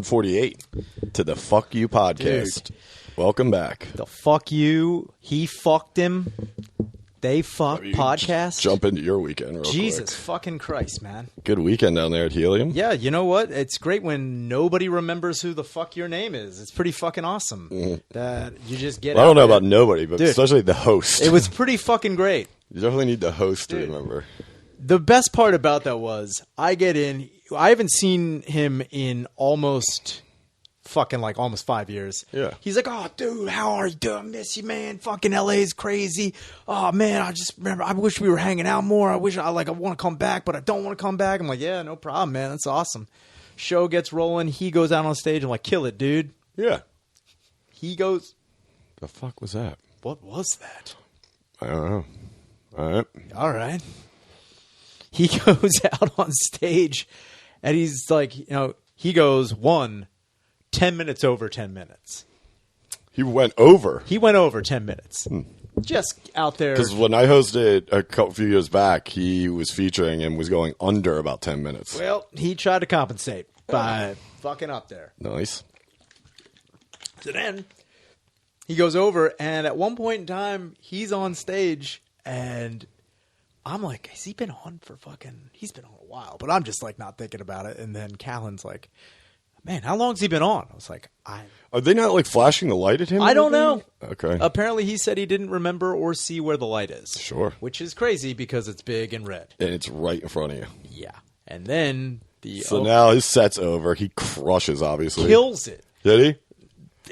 148 to the Fuck You podcast. Dude. Welcome back. The fuck you. He fucked him. They fuck podcast. Jump into your weekend real Jesus quick. fucking Christ, man. Good weekend down there at Helium. Yeah, you know what? It's great when nobody remembers who the fuck your name is. It's pretty fucking awesome that you just get I don't know there. about nobody, but Dude, especially the host. It was pretty fucking great. You definitely need the host to Dude. remember. The best part about that was I get in. I haven't seen him in almost 5 years. Yeah. He's like, oh, dude, how are you doing? I miss you, man. Fucking LA is crazy. Oh, man, I just remember, I wish we were hanging out more. I want to come back, but I don't want to come back. I'm like, yeah, no problem, man. That's awesome. Show gets rolling. He goes out on stage. I'm like, kill it, dude. Yeah. He goes, The fuck was that? what was that? I don't know. All right. All right. He goes out on stage and he's like, he goes 10 minutes over 10 minutes. He went over. He went over 10 minutes. Just out there. Because when I hosted a few years back, he was featuring and was going under about 10 minutes. Well, he tried to compensate by fucking up there. Nice. So then he goes over, and at one point in time, he's on stage, and I'm like, has he been on for fucking... He's been on a while, but I'm just like not thinking about it. And then Callan's like, man, how long's he been on? I was like, Are they not like flashing the light at him? I don't know. Okay. Apparently, he said he didn't remember or see where the light is. Sure. Which is crazy because it's big and red. And it's right in front of you. Yeah. And then So now his set's over. He crushes, obviously. kills it. Did he?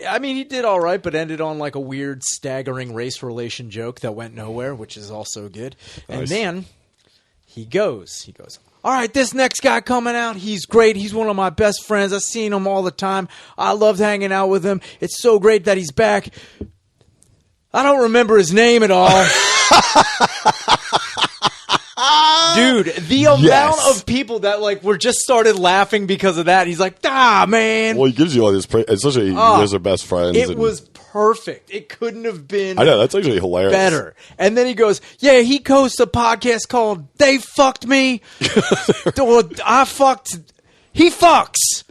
I mean, he did all right, but ended on like a weird staggering race relation joke that went nowhere, which is also good. Nice. And then he goes, all right, this next guy coming out, he's great. He's one of my best friends. I've seen him all the time. I loved hanging out with him. It's so great that he's back. I don't remember his name at all. Dude, the amount of people that like were just started laughing because of that. He's like, man. Well, he gives you all this praise. Especially you guys are best friends. It was perfect. It couldn't have been I know. That's actually hilarious. better. And then he goes, yeah, he hosts a podcast called They Fucked Me. Or He fucks.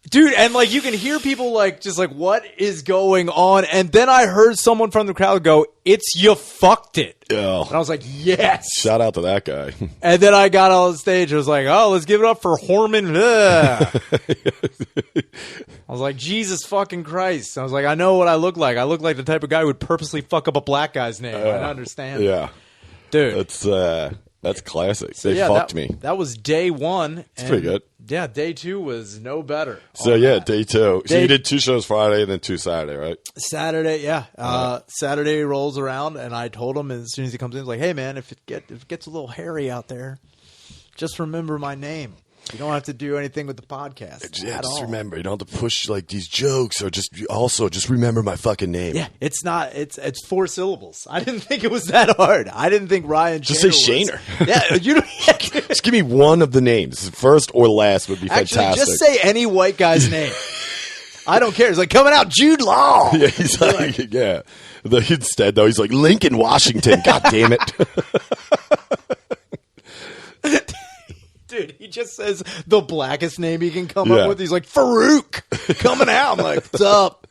Dude, and like you can hear people like just like, what is going on? And then I heard someone from the crowd go, it's you fucked it. Yeah. And I was like, yes. Shout out to that guy. And then I got on stage. I was like, oh, let's give it up for Horman. Ugh. I was like, Jesus fucking Christ. I was like, I know what I look like. I look like the type of guy who would purposely fuck up a black guy's name. I understand. Yeah. Dude. That's classic. So, They fucked me. That was day one. It's pretty good. Yeah, day two was no better. So, yeah, day two. So you did 2 shows Friday and then 2 Saturday, right? Saturday, yeah. Saturday rolls around, and I told him as soon as he comes in, I was like, hey, man, if it gets a little hairy out there, just remember my name. You don't have to do anything with the podcast Yeah, at just all. remember. You don't have to push like these jokes or just remember my fucking name. Yeah, it's 4 syllables. I didn't think it was that hard. I didn't think Ryan Just say Shaner Shaner. Yeah, you don't Just give me one of the names. First or last would be actually fantastic. just say any white guy's name. I don't care. It's like coming out Jude Law. Yeah, he's like, yeah. Instead, though, he's like, Lincoln, Washington. God damn it. Dude, he just says the blackest name he can come Yeah. up with. He's like, Farouk, coming out. I'm like, what's up?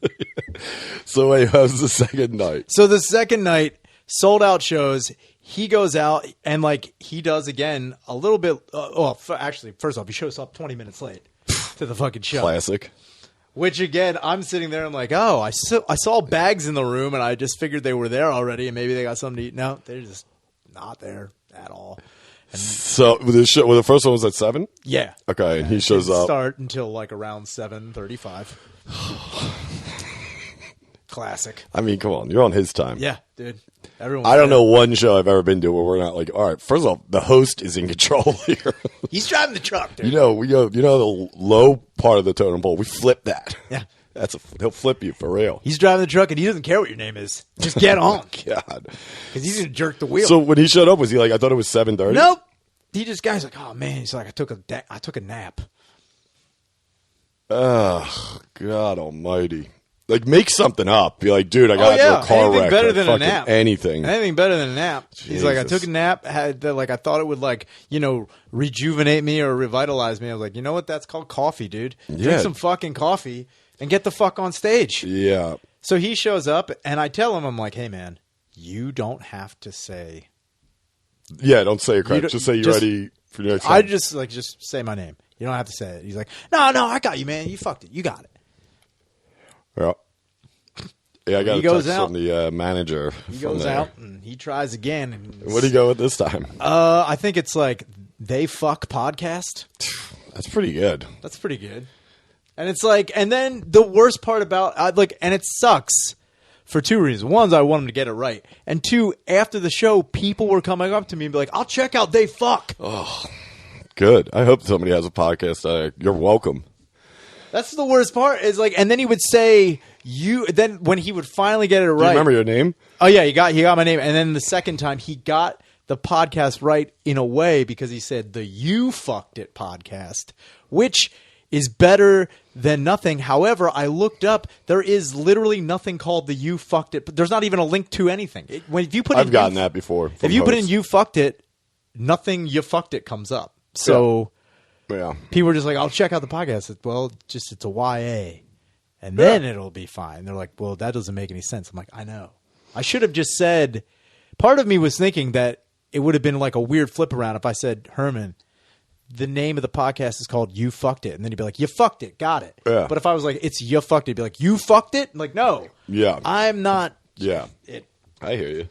So, wait, how was the second night? So the second night, sold out shows. He goes out and like he does again a little bit. Actually, first off, he shows up 20 minutes late to the fucking show. Classic. Which again, I'm sitting there and I'm like, oh, I saw bags in the room and I just figured they were there already and maybe they got something to eat. No, they're just not there at all. So, the first one was at 7? Yeah. Okay, and he shows up. Start until like around 7:35. Classic. I mean, come on. You're on his time. Yeah, dude. Everyone. I don't know one show I've ever been to where we're not like, all right, first of all, the host is in control here. He's driving the truck, dude. We go, the low part of the totem pole, we flip that. Yeah. He'll flip you for real. He's driving the truck and he doesn't care what your name is. Just get on. God. Because he's going to jerk the wheel. So when he showed up, was he like, I thought it was 7:30? Nope. Guy's like, oh man. He's like, I took a nap. Oh, God almighty. Like, make something up. Be like, dude, I got into a car anything wreck. better Like, than a fucking nap. Anything. Anything better than a nap. He's like, I Jesus. took a nap. I thought it would rejuvenate me or revitalize me. I was like, you know what? That's called coffee, dude. Yeah. Drink some fucking coffee and get the fuck on stage. Yeah. So he shows up, and I tell him, I'm like, hey man, you don't have to say. Yeah, don't say your credit. Just say you're ready for the next time. I just say my name. You don't have to say it. He's like, no, I got you, man. You fucked it. You got it. Yeah. Yeah, I got He a goes text out. from the manager. He goes out and he tries again. And What do you go with this time? I think it's like They Fuck Podcast. That's pretty good. That's pretty good. And it's like, and then the worst part about and it sucks for two reasons. One, I want him to get it right, and two, after the show, people were coming up to me and be like, "I'll check out They Fuck." Oh, good. I hope somebody has a podcast. You're welcome. That's the worst part. Is like, and then he would say you. Then when he would finally get it right, Do you remember your name? Oh yeah, he got my name, and then the second time he got the podcast right in a way because he said the You Fucked It podcast, which is better than nothing. However, I looked up, there is literally nothing called the You Fucked It. There's not even a link to anything. I've gotten that before. If you put in You Fucked It, nothing You Fucked It comes up. So yeah. people were just like, I'll check out the podcast. Well, it's a YA. And then it'll be fine. They're like, well, that doesn't make any sense. I'm like, I know. I should have just said, part of me was thinking that it would have been like a weird flip around if I said, Herman, the name of the podcast is called You Fucked It. And then he'd be like, you fucked it. Got it. Yeah. But if I was like, it's You Fucked It, he'd be like, you fucked it? I'm like, no. Yeah. I'm not. Yeah. It. I hear you.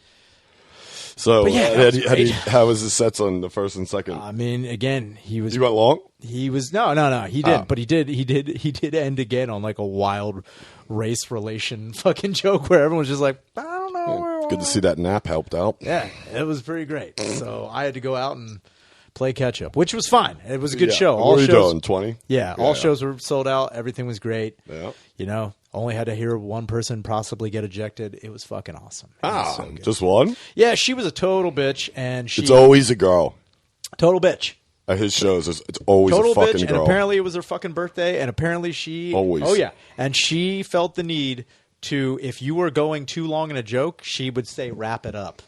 So, how was his sets on the first and second? I mean, again, he was. You went long? He was no. He did, but he did end again on like a wild race relation fucking joke where everyone was just like, I don't know. Good to see that nap helped out. Yeah, it was pretty great. So I had to go out and play catch up, which was fine. It was a good show. What were you doing? 20? Yeah, all shows were sold out. Everything was great. Yeah. You know, only had to hear one person possibly get ejected. It was fucking awesome. It was so good. Just one? Yeah, she was a total bitch, and It's always a girl. total bitch. At his shows, it's always Total a fucking bitch, girl. and apparently it was her fucking birthday, and apparently she Always. Oh yeah, and she felt the need to, if you were going too long in a joke, she would say wrap it up.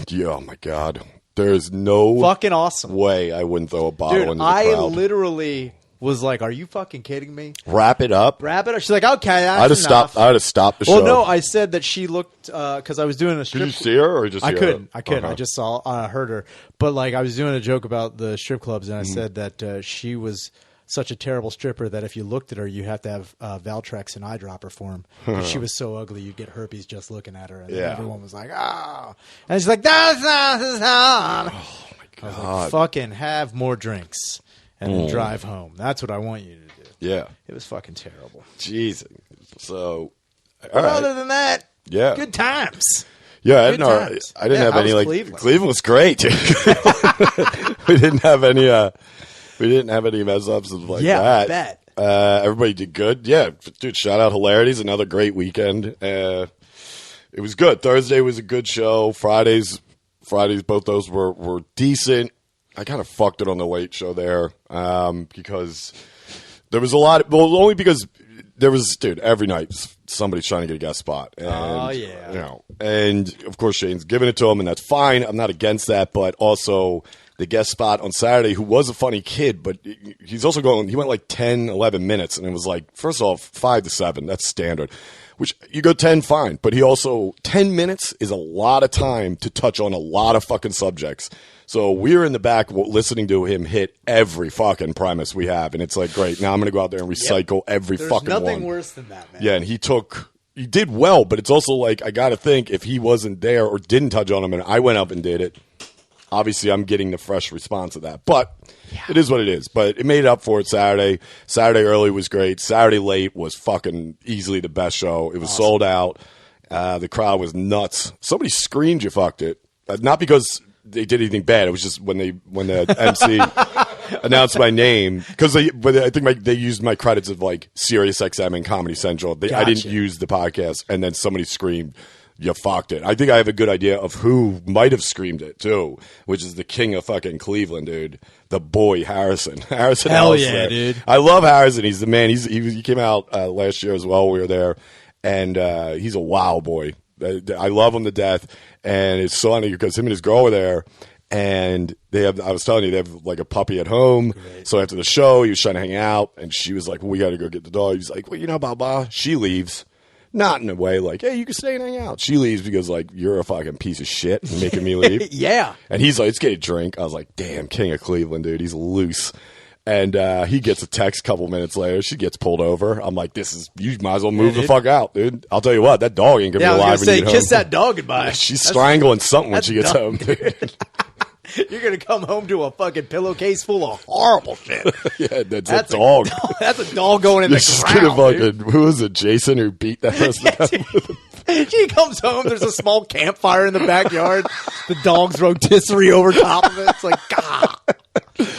Yeah, oh my God. There's no Fucking awesome way I wouldn't throw a bottle dude. into the I crowd. literally was like, "Are you fucking kidding me?" Wrap it up. Wrap it up. She's like, "Okay, that's I'd have stopped. I'd have stopped the show. Well, no, I said that she looked because I was doing a strip. Did you see her or just? I hear couldn't. her? I couldn't. Uh-huh. I just heard her. But like, I was doing a joke about the strip clubs, and I said that she was such a terrible stripper that if you looked at her, you have to have Valtrex and eyedropper for him. She was so ugly, you'd get herpes just looking at her. And then everyone was like, "Oh," and she's like, "That's not his hand." Oh my I was God. like, "Fucking have more drinks and then drive home. That's what I want you to do." Yeah. It was fucking terrible. Jeez. So. But other than that, Yeah. good times. Yeah, I Good didn't, times. I didn't Yeah, have how any was like Cleveland? Cleveland was great. We didn't have any. We didn't have any mess ups like Yeah, that. I bet. Everybody did good. Yeah, dude. Shout out Hilarities, another great weekend. It was good. Thursday was a good show. Fridays, both those were decent. I kind of fucked it on the late show there because there was a lot. Well, only because there was, dude, every night somebody's trying to get a guest spot. And, Oh, yeah. You know, and of course Shane's giving it to him, and that's fine. I'm not against that, but also the guest spot on Saturday, who was a funny kid, but he's also going, he went like 10, 11 minutes, and it was like, first off, 5 to 7, that's standard. Which, you go 10, fine, but he also, 10 minutes is a lot of time to touch on a lot of fucking subjects. So we're in the back listening to him hit every fucking premise we have, and it's like, great, now I'm going to go out there and recycle every There's fucking one. nothing worse than that, man. Yeah, and he did well, but it's also like, I got to think, if he wasn't there or didn't touch on him and I went up and did it, obviously I'm getting the fresh response of that. But it is what it is. But it made up for it Saturday. Saturday early was great. Saturday late was fucking easily the best show. It was sold out. The crowd was nuts. Somebody screamed, "You fucked it." Not because they did anything bad. It was just when the MC announced my name, because I think they used my credits of like SiriusXM and Comedy Central. I didn't use the podcast, and then somebody screamed, you fucked it. I think I have a good idea of who might have screamed it too, which is the king of fucking Cleveland, dude. The boy Harrison. Harrison. Hell yeah, dude. I love Harrison. He's the man. He came out last year as well. We were there, and he's a wow boy. I love him to death, and it's funny because him and his girl were there. And I was telling you, they have like a puppy at home. Great. So after the show, he was trying to hang out, and she was like, well, we got to go get the dog. He's like, well, blah, blah. She leaves. Not in a way like, hey, you can stay and hang out. She leaves because, like, you're a fucking piece of shit and making me leave. Yeah. And he's like, let's get a drink. I was like, damn, king of Cleveland, dude. He's loose. And he gets a text a couple minutes later. She gets pulled over. I'm like, you might as well move the fuck out, dude. I'll tell you what, that dog ain't going to be alive when you get home. Kiss that dog goodbye. She's strangling something when she gets home, dude. You're going to come home to a fucking pillowcase full of horrible shit. Yeah, that's a dog. That's a dog going in the ground. Who was it, Jason, who beat that person? She comes home, there's a small campfire in the backyard. The dog's rotisserie over top of it. It's like, God,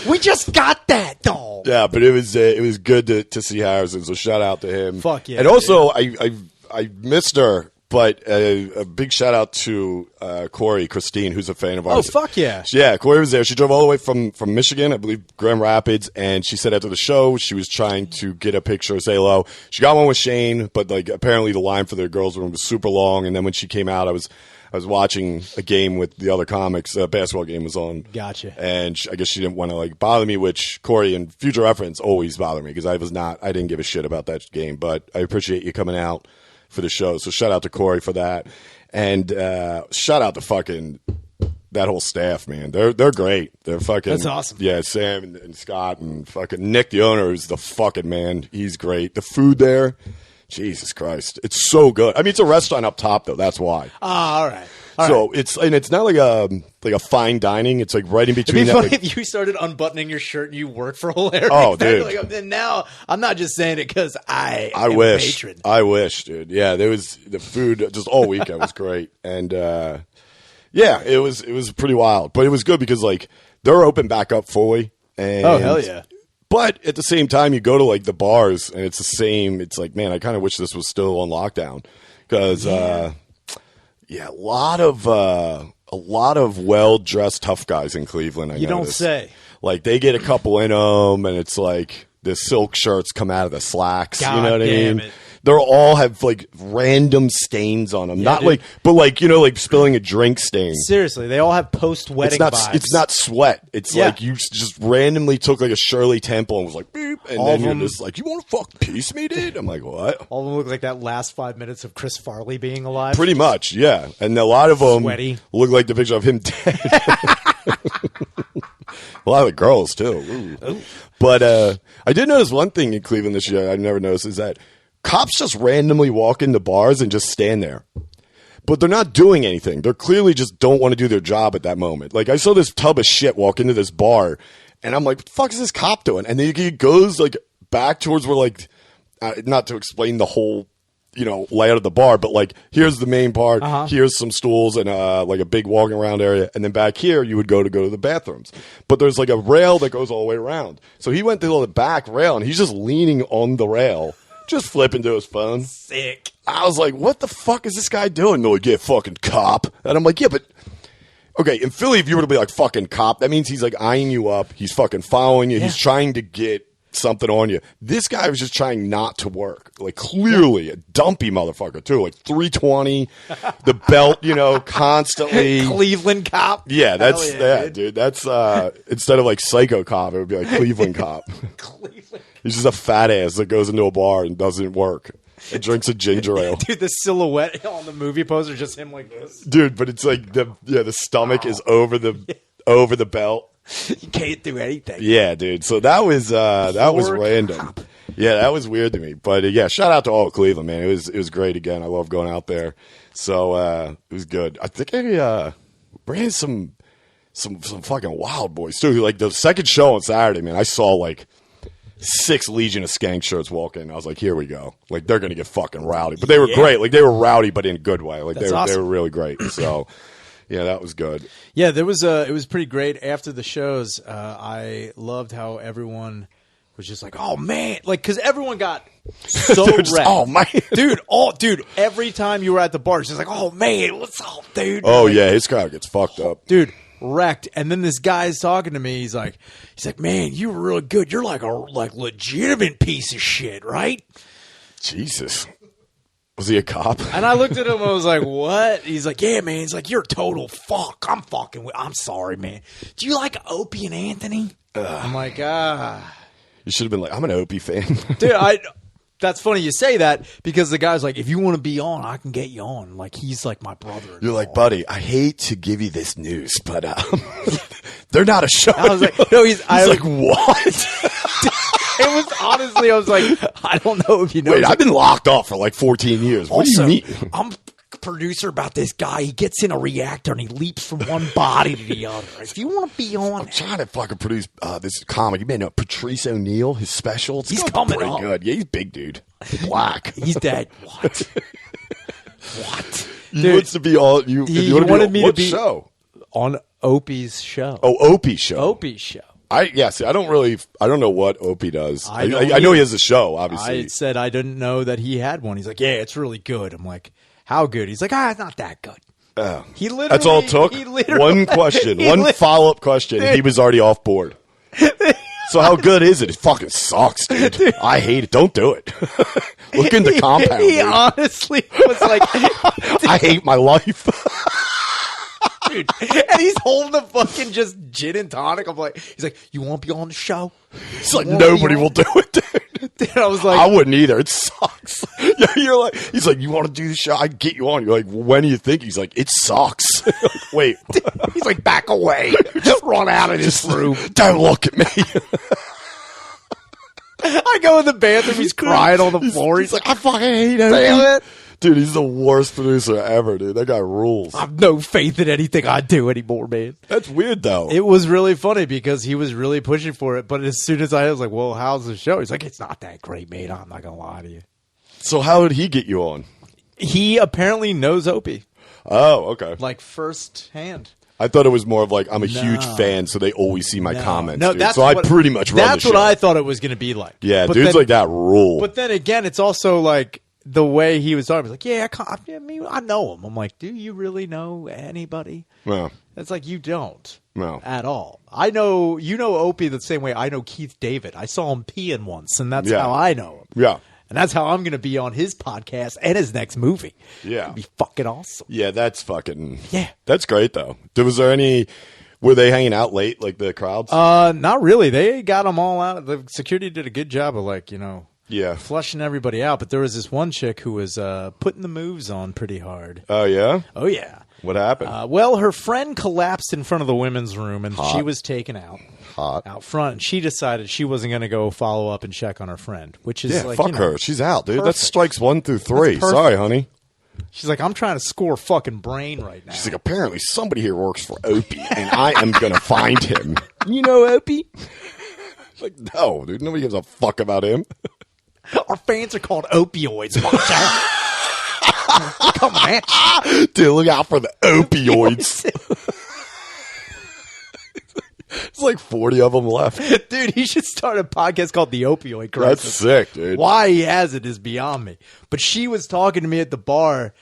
we just got that dog. Yeah, but it was good to see Harrison, so shout out to him. Fuck yeah. And also, I missed her. But a big shout out to Corey, Christine, who's a fan of ours. Oh, fuck yeah. Yeah, Corey was there. She drove all the way from Michigan, I believe, Grand Rapids, and she said after the show she was trying to get a picture, say hello. She got one with Shane, but like apparently the line for the girls' room was super long, and then when she came out, I was watching a game with the other comics. A basketball game was on. Gotcha. And I guess she didn't want to like bother me, which Corey, in future reference, always bothered me because I didn't give a shit about that game, but I appreciate you coming out for the show. So shout out to Corey for that. And shout out to fucking that whole staff, man. They're great. They're fucking. That's awesome. Yeah, Sam and Scott and fucking Nick, the owner, is the fucking man. He's great. The food there, Jesus Christ, it's so good. I mean, it's a restaurant up top though. That's why. All right. So it's not like a fine dining. It's like right in between. It'd be funny if you started unbuttoning your shirt and you worked for hilarious. Oh, dude! And now I'm not just saying it because I wish. a patron. I wish, dude. Yeah, there was the food just all weekend was great, and yeah, it was pretty wild. But it was good because like they're open back up fully. And, oh hell yeah! But at the same time, you go to like the bars and it's the same. It's like, man, I kind of wish this was still on lockdown because. Yeah, a lot of well-dressed tough guys in Cleveland. I don't say. Like they get a couple in them, and it's like the silk shirts come out of the slacks. God you know what I mean? It. They all have like random stains on them. Yeah, not dude. like, but like like spilling a drink stain. Seriously, they all have post-wedding vibes. It's not sweat. It's like you just randomly took like a Shirley Temple and was like beep, and all then you're just like, you want to fuck piece me, dude? I'm like, what? All of them look like that last 5 minutes of Chris Farley being alive. Pretty much, yeah. And a lot of them sweaty. Look like the picture of him dead. A lot of the girls too. Ooh. But I did notice one thing in Cleveland this year I never noticed is that cops just randomly walk into bars and just stand there. But they're not doing anything. They're clearly just don't want to do their job at that moment. Like I saw this tub of shit walk into this bar and I'm like, what the fuck is this cop doing? And then he goes like back towards where like, not to explain the whole, layout of the bar, but like here's the main part, here's some stools and like a big walking around area, and then back here you would go to the bathrooms. But there's like a rail that goes all the way around. So he went to the back rail and he's just leaning on the rail, just flipping to his phone. Sick. I was like, what the fuck is this guy doing? They're like, yeah, fucking cop. And I'm like, yeah, but okay, in Philly, if you were to be like fucking cop, that means he's like eyeing you up. He's fucking following you. Yeah. He's trying to get something on you. This guy was just trying not to work. Like clearly a dumpy motherfucker too. Like 320, the belt, constantly. Cleveland cop. Yeah, that's dude. That's instead of like psycho cop, it would be like Cleveland cop. Cleveland. He's just a fat ass that goes into a bar and doesn't work. And drinks a ginger ale. Dude, the silhouette on the movie poster is just him like this. Dude, but it's like the stomach is over the belt. You can't do anything. Yeah, dude. So that was random. Cop. Yeah, that was weird to me. But yeah, shout out to all of Cleveland, man. It was great again. I love going out there. So it was good. I think I ran some fucking wild boys too. Like the second show on Saturday, man, I saw like 6 Legion of Skank shirts walk in. I was like, here we go. Like they're gonna get fucking rowdy. But they were great. Like they were rowdy, but in a good way. Like they were really great. So yeah, that was good. Yeah, it was pretty great after the shows. I loved how everyone was just like, oh man, like because everyone got so Dude, wrecked. oh man, dude, every time you were at the bar, it's just like, oh man, what's up, dude? Oh like, yeah, his crowd gets fucked up, dude. Wrecked. And then this guy's talking to me. He's like, man, you were really good. You're like a legitimate piece of shit, right? Jesus. Was he a cop? And I looked at him. I was like, what? He's like, yeah, man. He's like, you're a total fuck. I'm sorry, man. Do you like Opie and Anthony? I'm like, You should have been like, I'm an Opie fan. dude, that's funny you say that because the guy's like, if you want to be on, I can get you on. Like, he's like my brother. You're like, buddy, I hate to give you this news, but they're not a show. I was like, no, he's like, what? It was honestly, I was like, I don't know if you know. Wait, I've been locked off for like 14 years. What Also, do you mean? I'm a producer about this guy. He gets in a reactor and he leaps from one body to the other. If you want to be on, I'm trying to fucking produce this comic. You may know Patrice O'Neill, his special. He's coming pretty up. good. Yeah, he's big, dude. Black. He's dead. What? What? He wants to be all you. He you want wanted to me what to be show? On Opie's show. Oh, Opie's show. Opie's show. See, I don't know what Opie does. I know he has a show, obviously. I said I didn't know that he had one. He's like, yeah, it's really good. I'm like, how good? He's like, it's not that good. He literally. That's all it took? One question. One follow-up question. He was already off board. So how good is it? It fucking sucks, dude. I hate it. Don't do it. Look into Compound. He dude. honestly was like, I hate my life. dude. And he's holding a fucking just gin and tonic. I'm like, he's like, you won't be on the show? It's like nobody will do it, dude. Dude, I was like, I wouldn't either. It sucks. Yeah, you're like, he's like, you want to do the show? I get you on. You're like, when do you think? He's like, it sucks. Wait. he's like, back away. Just run out of this room. Don't look at me. I go in the bathroom. He's crying on the floor. He's like, I fucking hate him. damn it. Dude, he's the worst producer ever, dude. That guy rules. I have no faith in anything I do anymore, man. That's weird, though. It was really funny because he was really pushing for it. But as soon as I was like, well, how's the show? He's like, it's not that great, mate. I'm not going to lie to you. So how did he get you on? He apparently knows Opie. Oh, okay. Like firsthand. I thought it was more of like, I'm a huge fan, so they always see my comments. No, dude. that's so what, I pretty much run That's the what show. I thought it was going to be like. Yeah, but dudes then, like that rule. But then again, it's also like the way he was talking. He's like, yeah, I know him. I'm like, do you really know anybody? No. It's like, you don't. No. At all. I know, you know Opie the same way I know Keith David. I saw him peeing once, and that's how I know him. Yeah. And that's how I'm going to be on his podcast and his next movie. Yeah. It'd be fucking awesome. Yeah, that's fucking... Yeah. That's great, though. Was there any... Were they hanging out late, like the crowds? Not really. They got them all out. The security did a good job of like, flushing everybody out. But there was this one chick who was putting the moves on pretty hard. Oh, yeah? Oh, yeah. What happened? Well, her friend collapsed in front of the women's room, and Hot. she was taken out. Hot. Out front. And she decided she wasn't going to go follow up and check on her friend, which is like, fuck her. She's out, dude. perfect. That's strikes 1 through 3. That's Sorry, honey. She's like, I'm trying to score fucking brain right now. She's like, apparently somebody here works for Opie, and I am going to find him. You know Opie? Like, no, dude. Nobody gives a fuck about him. Our fans are called opioids. Watch out. Coming at you. Dude, look out for the opioids. There's like 40 of them left. Dude, he should start a podcast called The Opioid Crisis. That's sick, dude. Why he has it is beyond me. But she was talking to me at the bar,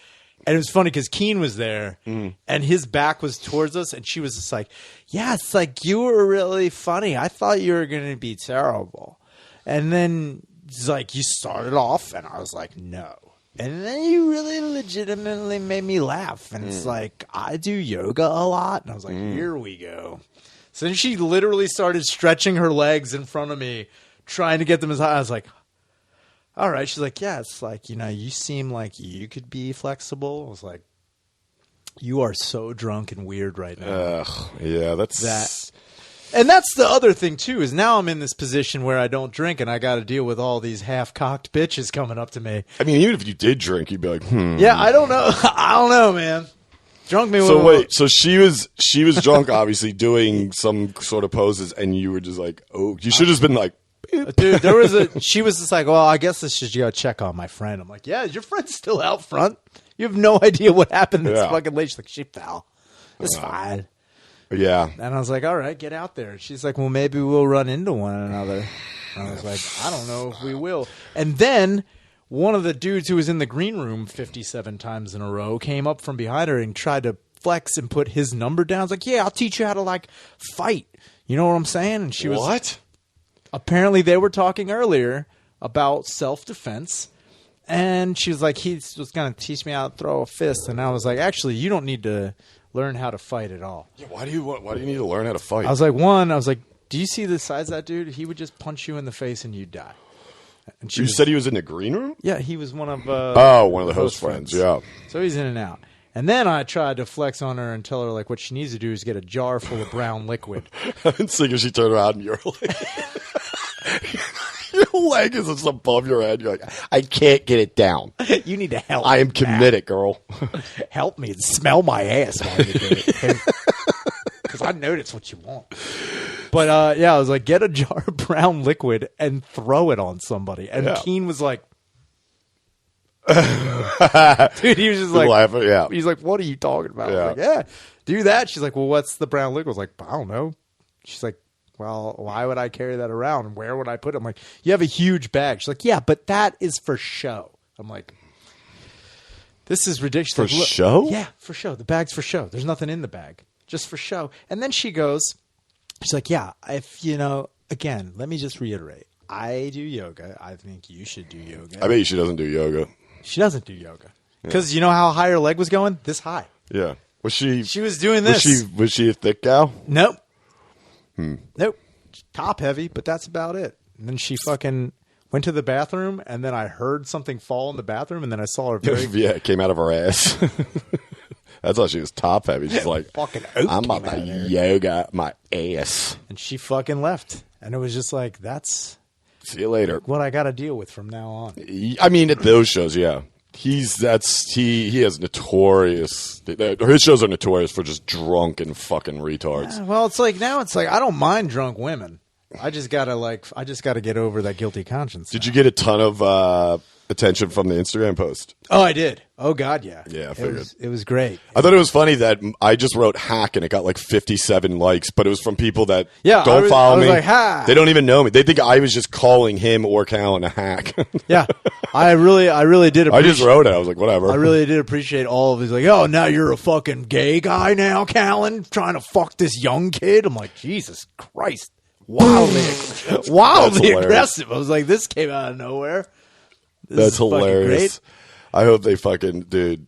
and it was funny because Keen was there, and his back was towards us, and she was just like, yeah, it's like, you were really funny. I thought you were going to be terrible. And then it's like, you started off, and I was like, no. And then you really legitimately made me laugh. And it's like, I do yoga a lot. And I was like, here we go. So then she literally started stretching her legs in front of me, trying to get them as high. I was like, all right. She's like, yeah, it's like, you seem like you could be flexible. I was like, you are so drunk and weird right now. Yeah, that's... That. And that's the other thing, too, is now I'm in this position where I don't drink and I got to deal with all these half-cocked bitches coming up to me. I mean, even if you did drink, you'd be like, Yeah, I don't know. I don't know, man. Drunk me. So wait, so she was drunk, obviously doing some sort of poses, and you were just like, oh, you should have just been like, dude, she was just like, well, I guess I should go check on my friend. I'm like, yeah, is your friend still out front? You have no idea what happened this fucking late. She's like, she fell. It's fine. Yeah. And I was like, all right, get out there. She's like, well, maybe we'll run into one another. And I was like, I don't know if we will. And then one of the dudes who was in the green room 57 times in a row came up from behind her and tried to flex and put his number down. I was like, yeah, I'll teach you how to, like, fight. You know what I'm saying? And she was... What? Apparently they were talking earlier about self-defense. And she was like, he was going to teach me how to throw a fist. And I was like, actually, you don't need to learn how to fight at all. Yeah, why do you need to learn how to fight? I was like, do you see the size of that dude? He would just punch you in the face and you'd die. And You said he was in the green room? yeah, he was one of one of the host friends. Yeah. So he's in and out. And then I tried to flex on her and tell her like what she needs to do is get a jar full of brown liquid. And so she turned around and your leg is just above your head. You're like, I can't get it down. You need to help. I am committed, girl. Help me and smell my ass while you do it. Because I know that's what you want. But yeah, I was like, get a jar of brown liquid and throw it on somebody. And Keen was like, dude, he was just like, laughing. Yeah. He's like, what are you talking about? Yeah. I was like, yeah, do that. She's like, well, what's the brown liquid? I was like, I don't know. She's like, well, why would I carry that around? And where would I put it? I'm like, you have a huge bag. She's like, yeah, but that is for show. I'm like, this is ridiculous. For like, show? Yeah, for show. The bag's for show. There's nothing in the bag. Just for show. And then she goes, she's like, yeah, if, again, let me just reiterate. I do yoga. I think you should do yoga. I bet she doesn't do yoga. She doesn't do yoga. Because you know how high her leg was going? This high. Yeah. Was she... She was doing this. Was she a thick gal? Nope. Nope. Top heavy, but that's about it. And then she fucking went to the bathroom, and then I heard something fall in the bathroom, and then I saw her very... Yeah, it came out of her ass. That's why she was top heavy. She's like, fucking I'm about to yoga my ass. And she fucking left. And it was just like, that's... See you later. What I got to deal with from now on. I mean, at those shows, yeah. He has notorious... His shows are notorious for just drunk and fucking retards. Yeah, well, now it's like, I don't mind drunk women. I just got to get over that guilty conscience. Did you get a ton of attention from the Instagram post? Oh, I did. Oh, God, yeah. Yeah, I figured. It was great. I thought it was funny that I just wrote hack and it got like 57 likes, but it was from people that don't follow me. Like, ha. They don't even know me. They think I was just calling him or Callan a hack. Yeah. I really did appreciate I just wrote it. I was like, whatever. I really did appreciate all of these. Like, oh, now you're a fucking gay guy now, Callan, trying to fuck this young kid. I'm like, Jesus Christ. Wildly aggressive. I was like, this came out of nowhere. That's hilarious. I hope they fucking, dude,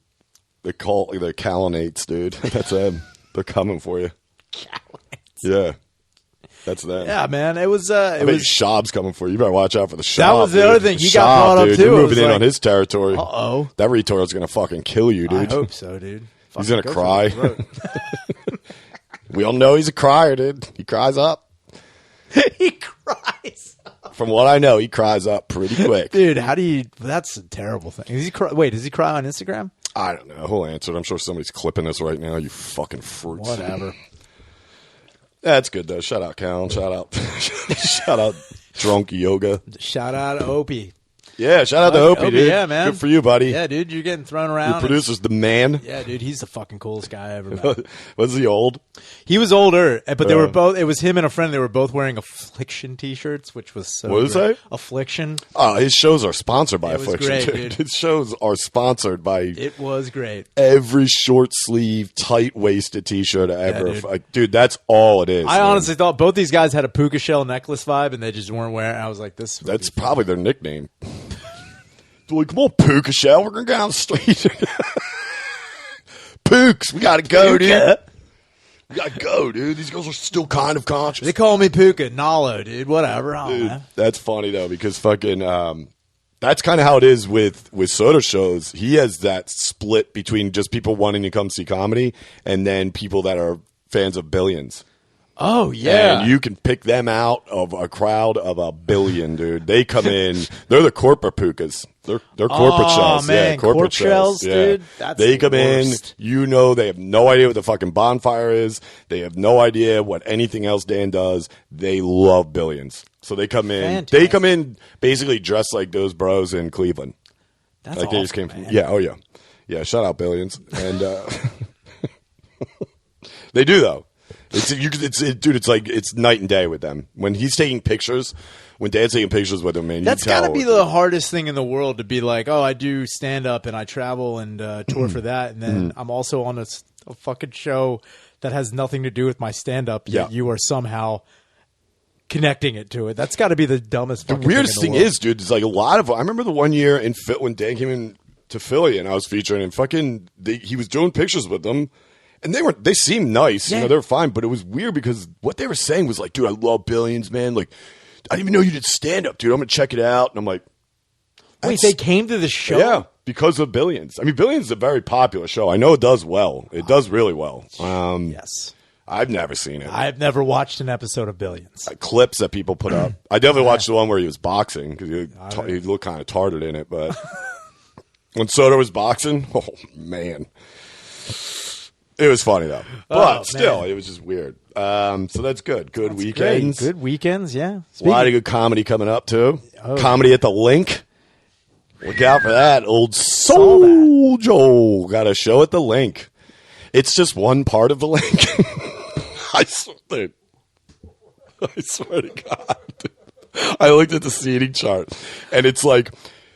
the Callanates, dude. That's them. They're coming for you. Callanates. Yeah. That's them. Yeah, man. It was. I bet Schaub's coming for you. You better watch out for the Schaub. That was the other thing. He got brought up too. You're moving in on his territory. Uh-oh. That retard's going to fucking kill you, dude. I hope so, dude. He's going to cry. We all know he's a crier, dude. He cries up. He cries up. From what I know, he cries up pretty quick. Dude, how do you... That's a terrible thing. Wait, does he cry on Instagram? I don't know. He'll answer it. I'm sure somebody's clipping this right now, you fucking fruits. Whatever. That's good, though. Shout out, Callan. Shout out, Drunk Yoga. Shout out Opie. Yeah, shout out to Opie, dude. Yeah, man. Good for you, buddy. Yeah, dude, you're getting thrown around. Your producer's the man. Yeah, dude, he's the fucking coolest guy I ever met. Was he old? He was older, but they were both. It was him and a friend. They were both wearing Affliction T-shirts, which was so. What was that? Affliction. Oh, his shows are sponsored by It was Affliction, great, dude. His shows are sponsored by. It was great. Every short sleeve, tight waisted T-shirt ever. Yeah, dude, that's all it is. I honestly thought both these guys had a puka shell necklace vibe, and they just weren't wearing. I was like, this. That's probably their nickname. They're like, come on, Puka Shell. We're going to go down the street. Pooks, we got to go, dude. We got to go, dude. These girls are still kind of conscious. They call me Puka. Nalo, dude. Whatever. Dude, that's funny, though, because fucking... that's kind of how it is with Soda shows. He has that split between just people wanting to come see comedy and then people that are fans of Billions. Oh, yeah. And you can pick them out of a crowd of 1 billion, dude. They come in. They're the corporate pukas. They're corporate shells. Man, yeah, corporate shells, yeah. dude. That's they come worst. in. They have no idea what the fucking bonfire is. They have no idea what anything else Dan does. They love Billions. So they come in. Fantastic. They come in basically dressed like those bros in Cleveland. That's like awesome, they just came from. man. Yeah, oh yeah. Yeah, shout out Billions. And they do, though. Dude, it's like it's night and day with them. When he's taking pictures, when Dad's taking pictures with him, man, that's got to be the hardest thing in the world to be like, oh, I do stand up and I travel and tour for that, and then I'm also on a fucking show that has nothing to do with my stand up. Yet you are somehow connecting it to it. That's got to be the dumbest. The weirdest thing is, dude, it's like a lot of. I remember the one year in when Dan came in to Philly and I was featuring, and he was doing pictures with them. And they seemed nice, they were fine, but it was weird because what they were saying was like, dude, I love Billions, man. Like, I didn't even know you did stand up, dude. I'm gonna check it out. And I'm like, wait, they came to the show? Yeah, because of Billions. I mean, Billions is a very popular show. I know it does well. It does really well. Yes. I've never seen it. I've never watched an episode of Billions. Clips that people put up. I definitely watched the one where he was boxing because he looked kind of tarded in it. But when Soda was boxing, oh man. It was funny though, but still, it was just weird. So that's good. Good weekends. Great. Good weekends, yeah. A lot of good comedy coming up too. Comedy at the Link. Look out for that. Old Soul Joe got a show at the Link. It's just one part of the Link. I swear to God. I looked at the seating chart, and it's like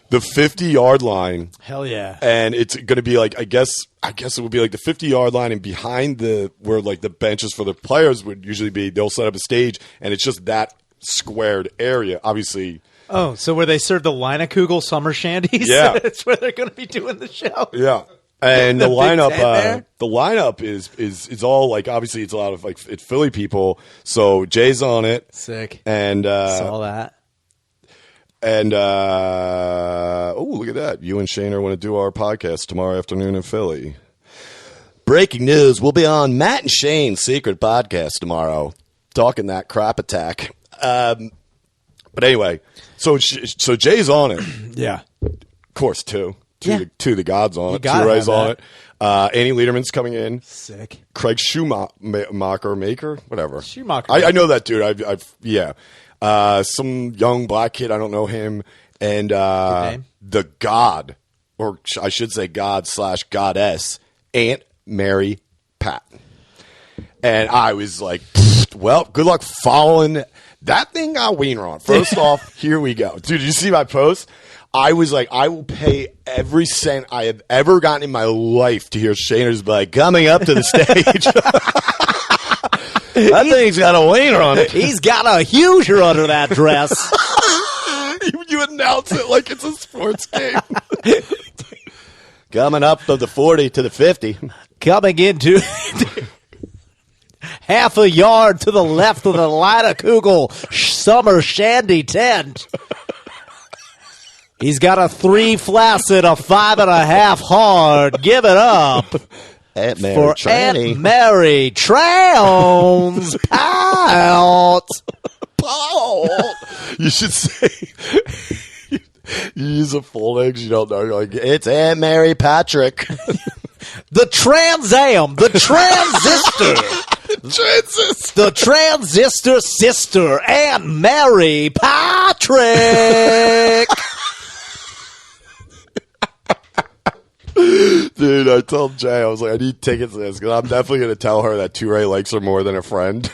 the 50-yard line. Hell yeah. And it's going to be like, I guess it would be like the 50-yard line, and behind where like the benches for the players would usually be, they'll set up a stage, and it's just that squared area. Obviously. Oh, so where they serve the Leinekugel summer shandies? Yeah. That's where they're going to be doing the show. Yeah. And the lineup is all like, obviously it's a lot of like it's Philly people. So Jay's on it. Sick. And saw that. And look at that! You and Shane are going to do our podcast tomorrow afternoon in Philly. Breaking news: we'll be on Matt and Shane's secret podcast tomorrow, talking that crap attack. But anyway, so Jay's on it. Yeah, of course, two the gods on it. Two Ray's on it. Annie Lederman's coming in. Sick. Craig Schumacher, whatever. Schumacher. I know that dude. I've some young black kid, I don't know him, and the god, or I should say god/goddess, Aunt Mary Pat. And I was like, well, good luck following that thing got wiener on. First off, here we go. Dude, did you see my post? I was like, I will pay every cent I have ever gotten in my life to hear Shaners be like, coming up to the stage. That thing's got a wiener on it. He's got a huger under that dress. You announce it like it's a sports game. Coming up from the 40 to the 50. Coming into half a yard to the left of the Leinekugel summer shandy tent. He's got a 3 flaccid, a 5.5 hard. Give it up. Aunt Mary for Tranny. Aunt Mary Troun's Pout. You should say, you use a full name 'cause you don't know. You're like, it's Aunt Mary Patrick. The Trans Am, the Transistor. The Transistor Sister, Aunt Mary Patrick. Dude, I told Jay, I was like, I need tickets to this because I'm definitely going to tell her that Touré likes her more than a friend.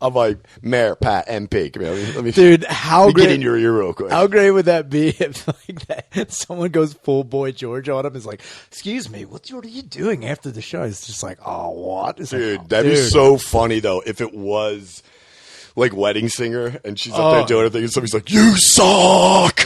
I'm like, Mayor Pat MP. Come here, let me dude, how great, get in your ear real quick. How great would that be if like that someone goes full Boy George on him? Is like, excuse me, what are you doing after the show? It's just like, oh, what? It's dude, like, that'd be so funny though if it was like Wedding Singer and she's up there doing her thing and somebody's like, you suck.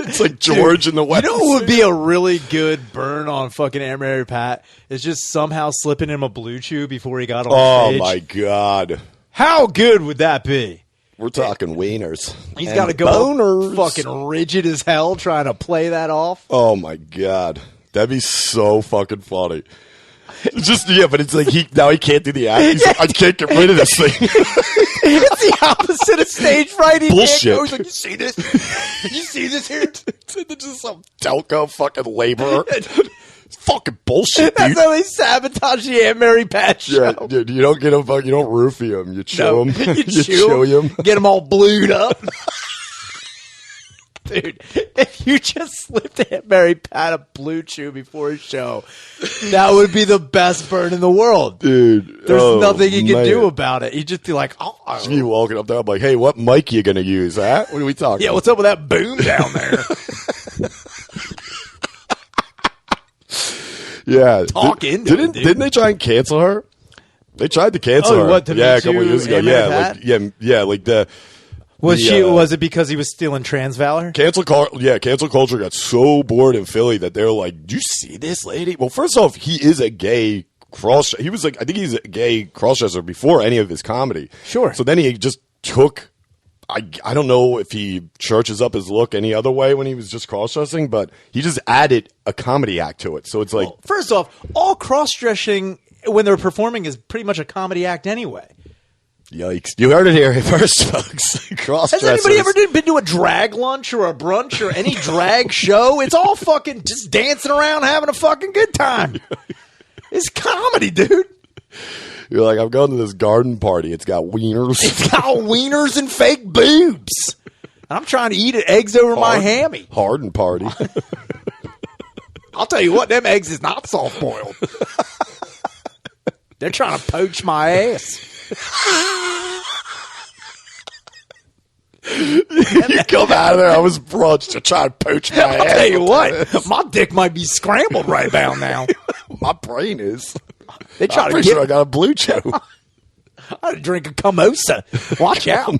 It's like George in the Wedding Singer. You know what would be a really good burn on fucking Aunt Mary Pat is just somehow slipping him a Blue Chew before he got on stage. Oh my God. How good would that be? We're talking wieners. He's got to go boners. Fucking rigid as hell trying to play that off. Oh my God. That'd be so fucking funny. Just, but it's like he can't do the act. He's like, I can't get rid of this thing. It's the opposite of stage fright. He bullshit. Can't go. He's like, you see this? You see this here? It's just some Delco fucking laborer. It's fucking bullshit, dude. That's how they sabotage the Aunt Mary Pat show. Yeah, dude, you don't get him. You don't roofie him. You chew him. You chew him. Get him all blued up. Dude, if you just slipped Aunt Mary Pat a Blue Chew before a show, that would be the best burn in the world. Dude. There's nothing you can do about it. You'd just be like, oh. You walking up there, I'm like, hey, what mic you going to use, huh? What are we talking Yeah, about? what's up with that boom down there? Yeah. Talk into it, dude. Didn't they try and cancel her? They tried to cancel her. What, to yeah, a meet couple you, years ago. Aunt Yeah, Mary like yeah, like the Was it because he was stealing trans valor? cancel culture got so bored in Philly that they're like, "Do you see this lady?" Well, first off, he is a gay cross. He was like, I think he's a gay crossdresser before any of his comedy. Sure. So then he just took. I don't know if he churches up his look any other way when he was just cross-dressing, but he just added a comedy act to it. So it's like, Well, first off, all cross-dressing when they're performing is pretty much a comedy act anyway. yikes! You heard it here first, folks. Cross-dressers. Has anybody ever been to a drag lunch or a brunch or any drag show? It's all fucking just dancing around having a fucking good time. It's comedy, dude. You're like, I'm going to this garden party. It's got wieners. It's got wieners and fake boobs. I'm trying to eat eggs over my hammy. Harden party. I'll tell you what, them eggs is not soft boiled. They're trying to poach my ass. You come out of there. I was brunch to try to poach my ass. I'll tell you what, my dick might be scrambled right about now. My brain is. They try I'm to pretty get. sure I got a blue chew. I drink a Camosa. Watch out.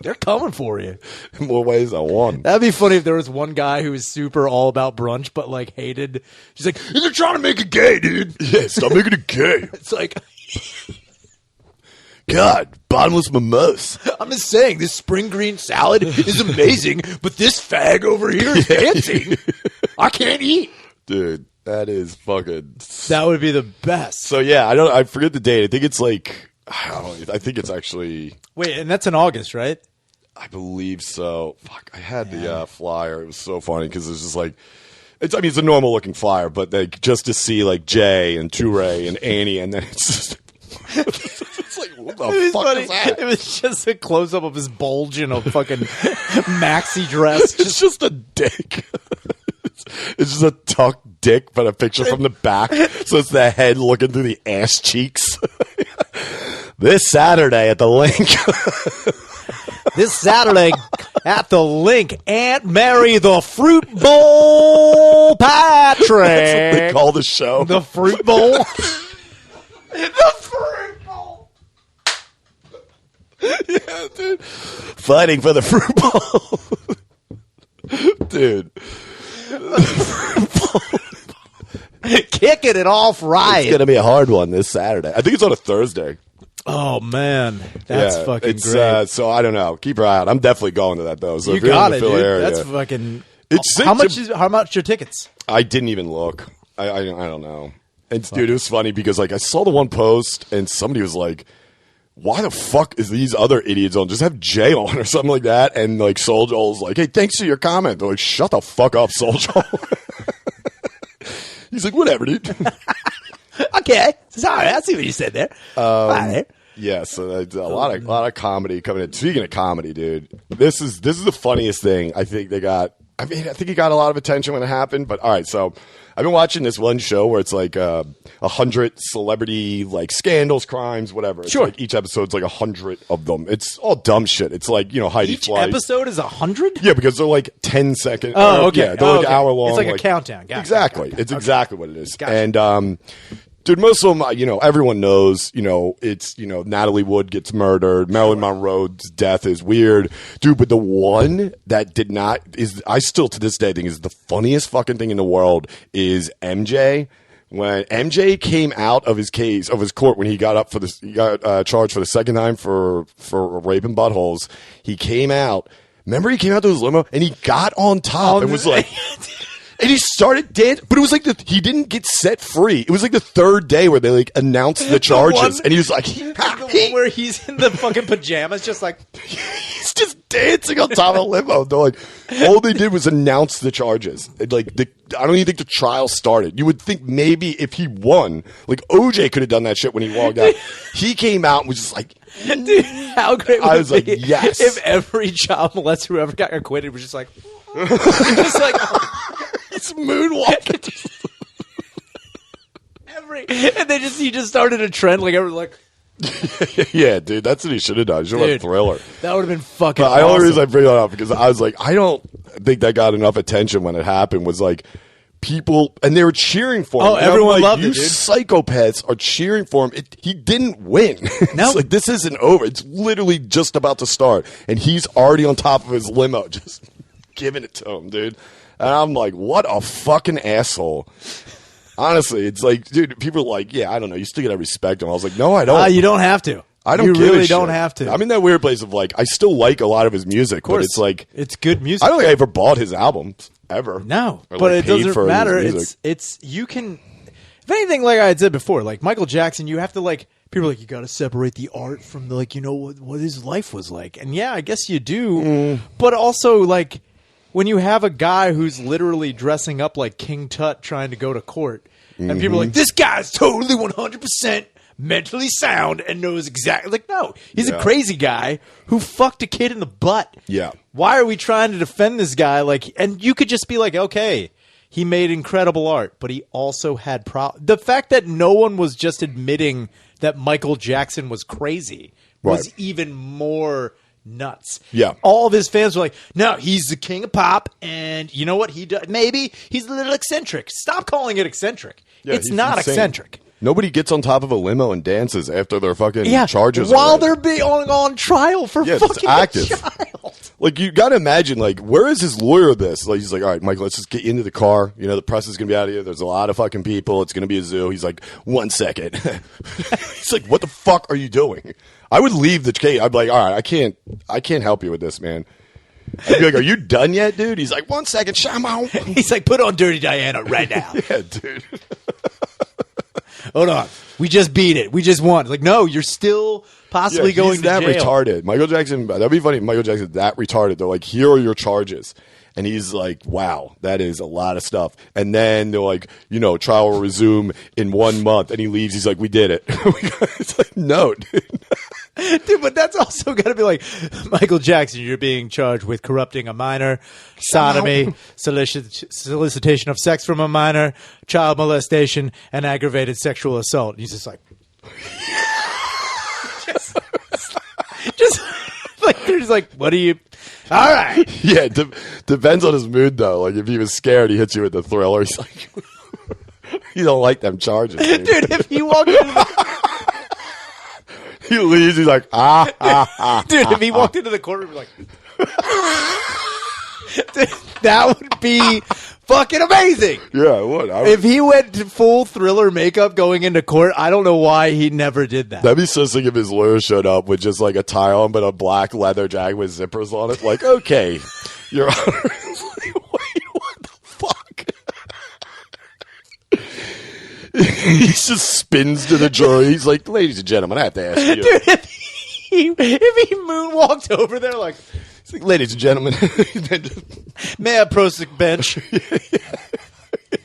They're coming for you. In more ways than one. That'd be funny if there was one guy who was super all about brunch, but like hated. She's like, they're trying to make it gay, dude. Yeah, stop making it gay. It's like, God, bottomless mimosa. I'm just saying, this spring green salad is amazing, but this fag over here is dancing. I can't eat. Dude, that is fucking. That would be the best. So yeah, I forget the date. I think it's like, I think it's actually. Wait, and that's in August, right? I believe so. Fuck, I had the flyer. It was so funny because it's just like, it's a normal looking flyer, but like just to see like Jay and Touré and Annie, and then it's just, it's like, what the fuck is that? It was just a close up of his bulge in a fucking maxi dress. It's just a dick. It's just a tucked dick, but a picture from the back. So it's the head looking through the ass cheeks. This Saturday at the Link. This Saturday at the Link, Aunt Mary the Fruit Bowl Patrick. That's what they call the show. The Fruit Bowl. The Fruit Bowl. Yeah, dude. Fighting for the Fruit Bowl. Dude. Kicking it off right. It's going to be a hard one this Saturday. I think it's on a Thursday. Oh, man. That's Yeah, fucking it's, great. So I don't know. Keep your eye out. I'm definitely going to that, though. So You if you're got in it, the Philly dude. area, That's fucking... It's sick how to- much are tickets? I didn't even look. I don't know. And dude, it was funny because like I saw the one post and somebody was like, "Why the fuck is these other idiots on? Just have Jay on or something like that." And like Soul Joel's like, "Hey, thanks for your comment." They're like, "Shut the fuck up, Soul Joel." He's like, "Whatever, dude." Okay. Sorry, I see what you said there. All right. Yeah, so a lot of comedy coming in. Speaking of comedy, dude, this is the funniest thing I think they got. I mean, I think it got a lot of attention when it happened. But all right, so I've been watching this one show where it's like 100 celebrity like scandals, crimes, whatever. It's Sure. like each episode's like 100 of them. It's all dumb shit. It's like Heidi Each Fleiss. episode is 100? Yeah, because they're like 10 seconds. Oh, okay. Yeah, they're like okay. hour long. It's like a countdown. Gotcha. Exactly. Gotcha. It's Okay. exactly what it is. Gotcha. And dude, most of them, everyone knows, it's, Natalie Wood gets murdered. Marilyn Monroe's death is weird. Dude, but the one that did not I still to this day think is the funniest fucking thing in the world is MJ. When MJ came out of his case, of his court, when he got up he got charged for the second time for raping buttholes, he came out. Remember he came out to his limo and he got on top and was like... And he started dancing, but it was like he didn't get set free. It was like the third day where they like announced the charges, and he was like, The one where he's in the fucking pajamas, just like he's He's just dancing on top of a limo. They're like, all they did was announce the charges. I don't even think the trial started. You would think maybe if he won, like OJ could have done that shit when he walked out. He came out and was just like, dude, how great would I was it be like, yes. if every child molester who ever got acquitted was just like, just like he's moonwalking. And he just started a trend like everyone like. Yeah, dude, that's what he should have done. He should have went Thriller. That would have been fucking awesome. The only reason I bring that up because I was like, I don't think that got enough attention when it happened. Was like people, and they were cheering for him. Oh, everyone like, loved it, you dude. psychopaths are cheering for him. He didn't win. No, it's like this isn't over. It's literally just about to start, and he's already on top of his limo, just giving it to him, dude. And I'm like, what a fucking asshole. Honestly, it's like, dude, people are like, yeah, I don't know. You still gotta respect him. I was like, no, I don't. You don't have to. I don't. You give a really shit. don't have to. I'm in that weird place of like, I still like a lot of his music, but it's like, it's good music. I don't think I ever bought his albums ever. No, Or, but like, it paid doesn't for matter. his music. It's you can. If anything, like I had said before, like Michael Jackson, you have to like. People are like, you got to separate the art from the like, what his life was like, and yeah, I guess you do. But also, like, when you have a guy who's literally dressing up like King Tut trying to go to court. And people are like, this guy's totally 100% mentally sound and knows exactly. Like, no, he's a crazy guy who fucked a kid in the butt. Yeah. Why are we trying to defend this guy? Like, and you could just be like, okay, he made incredible art, but he also had the fact that no one was just admitting that Michael Jackson was crazy was even more nuts. Yeah. All of his fans were like, no, he's the king of pop, and you know what he does? Maybe he's a little eccentric. Stop calling it eccentric. Yeah, it's he's not insane. eccentric. Nobody gets on top of a limo and dances after their fucking charges. While they're being on trial for fucking active. a child. Like, you got to imagine, like, where is his lawyer this? Like, he's like, all right, Michael, let's just get into the car. The press is going to be out of here. There's a lot of fucking people. It's going to be a zoo. He's like, 1 second. He's like, what the fuck are you doing? I would leave the case. I'd be like, all right, I can't help you with this, man. I'd be like, are you done yet, dude? He's like, 1 second, Shamo. He's like, put on Dirty Diana right now. Yeah, dude. Hold on. We just beat it. We just won. Like, no, you're still possibly going to that jail. Retarded. Michael Jackson, that'd be funny if Michael Jackson's that retarded. They're like, here are your charges. And he's like, wow, that is a lot of stuff. And then they're like, trial will resume in 1 month. And he leaves. He's like, we did it. It's like, no, dude. Dude, but that's also got to be like, Michael Jackson, you're being charged with corrupting a minor, sodomy, solicitation of sex from a minor, child molestation, and aggravated sexual assault. And he's just like, just like, they're just like, what are you? All right. Yeah, depends on his mood, though. Like, if he was scared, he hits you with the Thriller. He's like, you don't like them charges. Dude, if he walked into he leaves, he's like, Dude, if he walked into the courtroom, like, dude, that would be fucking amazing. Yeah, it would. If he went to full Thriller makeup going into court, I don't know why he never did that. That'd be so sick if his lawyer showed up with just like a tie on, but a black leather jacket with zippers on it. Like, okay, Your Honor. It's like, wait, what the fuck? He just spins to the jury. He's like, ladies and gentlemen, I have to ask you. Dude, if he moonwalked over there, like, it's like, ladies and gentlemen, may I approach the bench?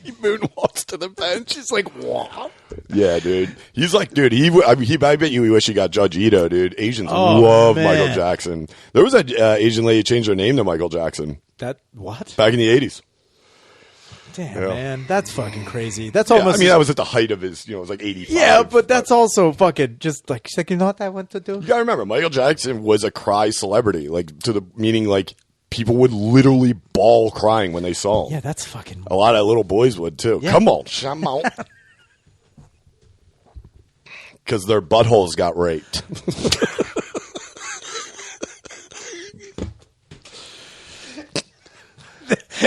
He moonwalks to the bench. Just like, what? Yeah, dude. He's like, dude, I bet you he wish he got Judge Ito, dude. Asians Oh, love man. Michael Jackson. There was that Asian lady changed her name to Michael Jackson. That, what? Back in the 80s. Damn, Yeah. man. That's fucking crazy. That's Yeah, almost. I mean, that was at the height of his, it was like 85. Yeah, but that's also fucking just like, she's like, you know what I want to do? You gotta remember, Michael Jackson was a cry celebrity, like, meaning, like, people would literally bawl crying when they saw him. Yeah, that's fucking. A lot of little boys would, too. Yeah. Come on, come on. Because their buttholes got raped.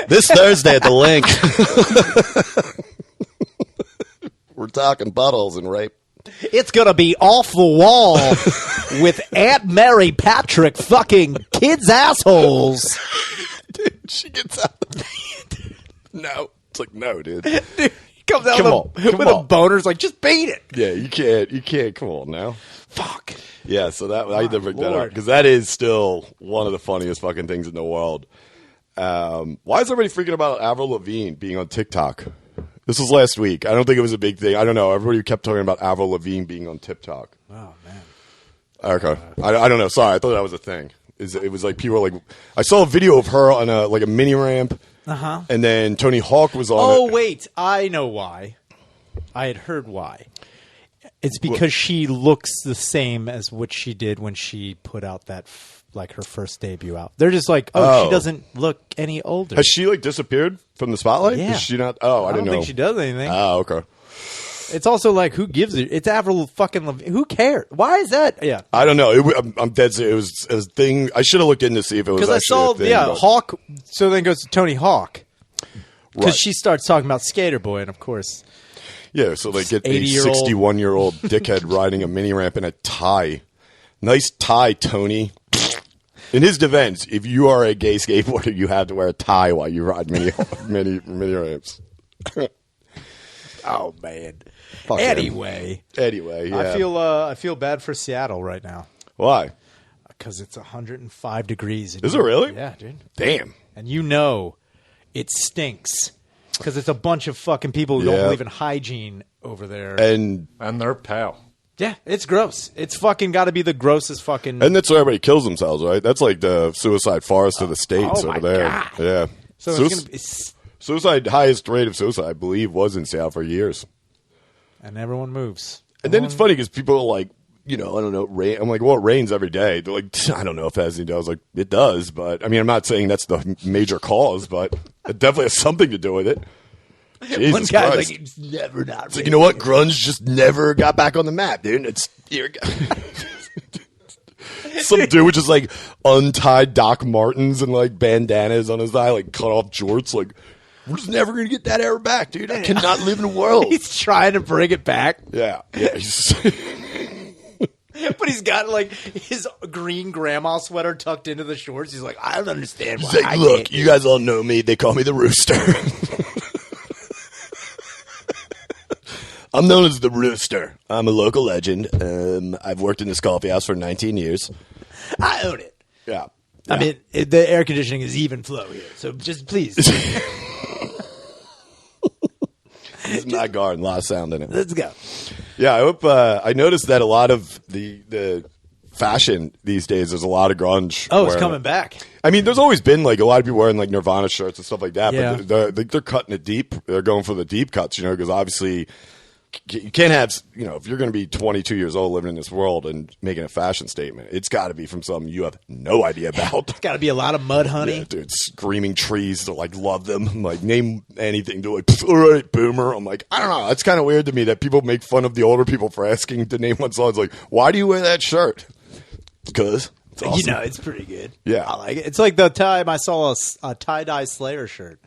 This Thursday at the Link. We're talking buttholes and rape. It's gonna be off the wall with Aunt Mary Patrick fucking kids' assholes. Dude, she gets out. No. It's like, no, dude. Dude, he comes comes out with a boner. It's like, just beat it. Yeah, you can't. Come on now. Fuck. Yeah, so that I had to bring that up because that is still one of the funniest fucking things in the world. Why is everybody freaking about Avril Lavigne being on TikTok? This was last week. I don't think it was a big thing. I don't know. Everybody kept talking about Avril Lavigne being on TikTok. Oh, man. Okay. I don't know. Sorry, I thought that was a thing. It was like people were like, I saw a video of her on a mini ramp, and then Tony Hawk was on. Oh, wait, I know why. I had heard why. It's because she looks the same as what she did when she put out that her first debut out. They're just like, she doesn't look any older. Has she disappeared from the spotlight? Yeah. Is she not? Oh, I didn't know. I don't think she does anything. Oh, okay. It's also like, who gives it? It's Avril fucking Lavigne. Who cares? Why is that? Yeah. I don't know. I'm dead serious. It was a thing. I should have looked in to see if it was actually a thing. Because I saw, Hawk. So then goes to Tony Hawk. Because Right. she starts talking about Skater Boy, and of course. Yeah, so they get a 80-year-old 61-year-old dickhead riding a mini ramp in a tie. Nice tie, Tony. In his defense, if you are a gay skateboarder, you have to wear a tie while you ride mini ramps. Oh, man. Fuck Anyway, yeah. I feel bad for Seattle right now Why? because it's 105 degrees. Is it really? Yeah, dude. Damn. And it stinks because it's a bunch of fucking people who don't believe in hygiene over there. And they're pale. Yeah, it's gross. It's fucking got to be the grossest fucking. that's where everybody kills themselves, right? That's like the suicide forest of the states over there. God. Yeah. So it's gonna be, Suicide, highest rate of suicide, I believe, was in Seattle for years. and everyone moves. And then it's funny because people are like, I don't know, rain. I'm like, well, it rains every day. They're like, I don't know if it has any does. Like, it does, but I mean, I'm not saying that's the major cause, but it definitely has something to do with it. Jesus One guy's Christ. like, it's never not. It's like, you know what? Grunge just never got back on the map, dude. It's some dude with just like untied Doc Martens and like bandanas on his eye, like cut off jorts. Like, we're just never gonna get that era back, dude. I cannot live in a world. He's trying to bring it back. Yeah. But he's got like his green grandma sweater tucked into the shorts. He's like, I don't understand why. He's like, look, you guys all know me. They call me the Rooster. I'm known as the Rooster. I'm a local legend. I've worked in this coffee house for 19 years. I own it. Yeah. I mean, the air conditioning is even flow here, so just please. It's not garden. A lot of sound in it. Let's go. Yeah, I hope. I noticed that a lot of the fashion these days, there's a lot of grunge. Oh, it's coming back. I mean, there's always been like a lot of people wearing like Nirvana shirts and stuff like that. Yeah. But they're cutting it deep. They're going for the deep cuts, because obviously you can't have, if you're going to be 22 years old living in this world and making a fashion statement, it's got to be from something you have no idea about. It's got to be a lot of mud honey. Yeah, dude, screaming trees to like love them. I'm like, name anything. They're like, all right, boomer. I'm like, I don't know. It's kind of weird to me that people make fun of the older people for asking to name one song. It's like, why do you wear that shirt? Because it's awesome. It's pretty good. Yeah. I like it. It's like the time I saw a tie-dye Slayer shirt.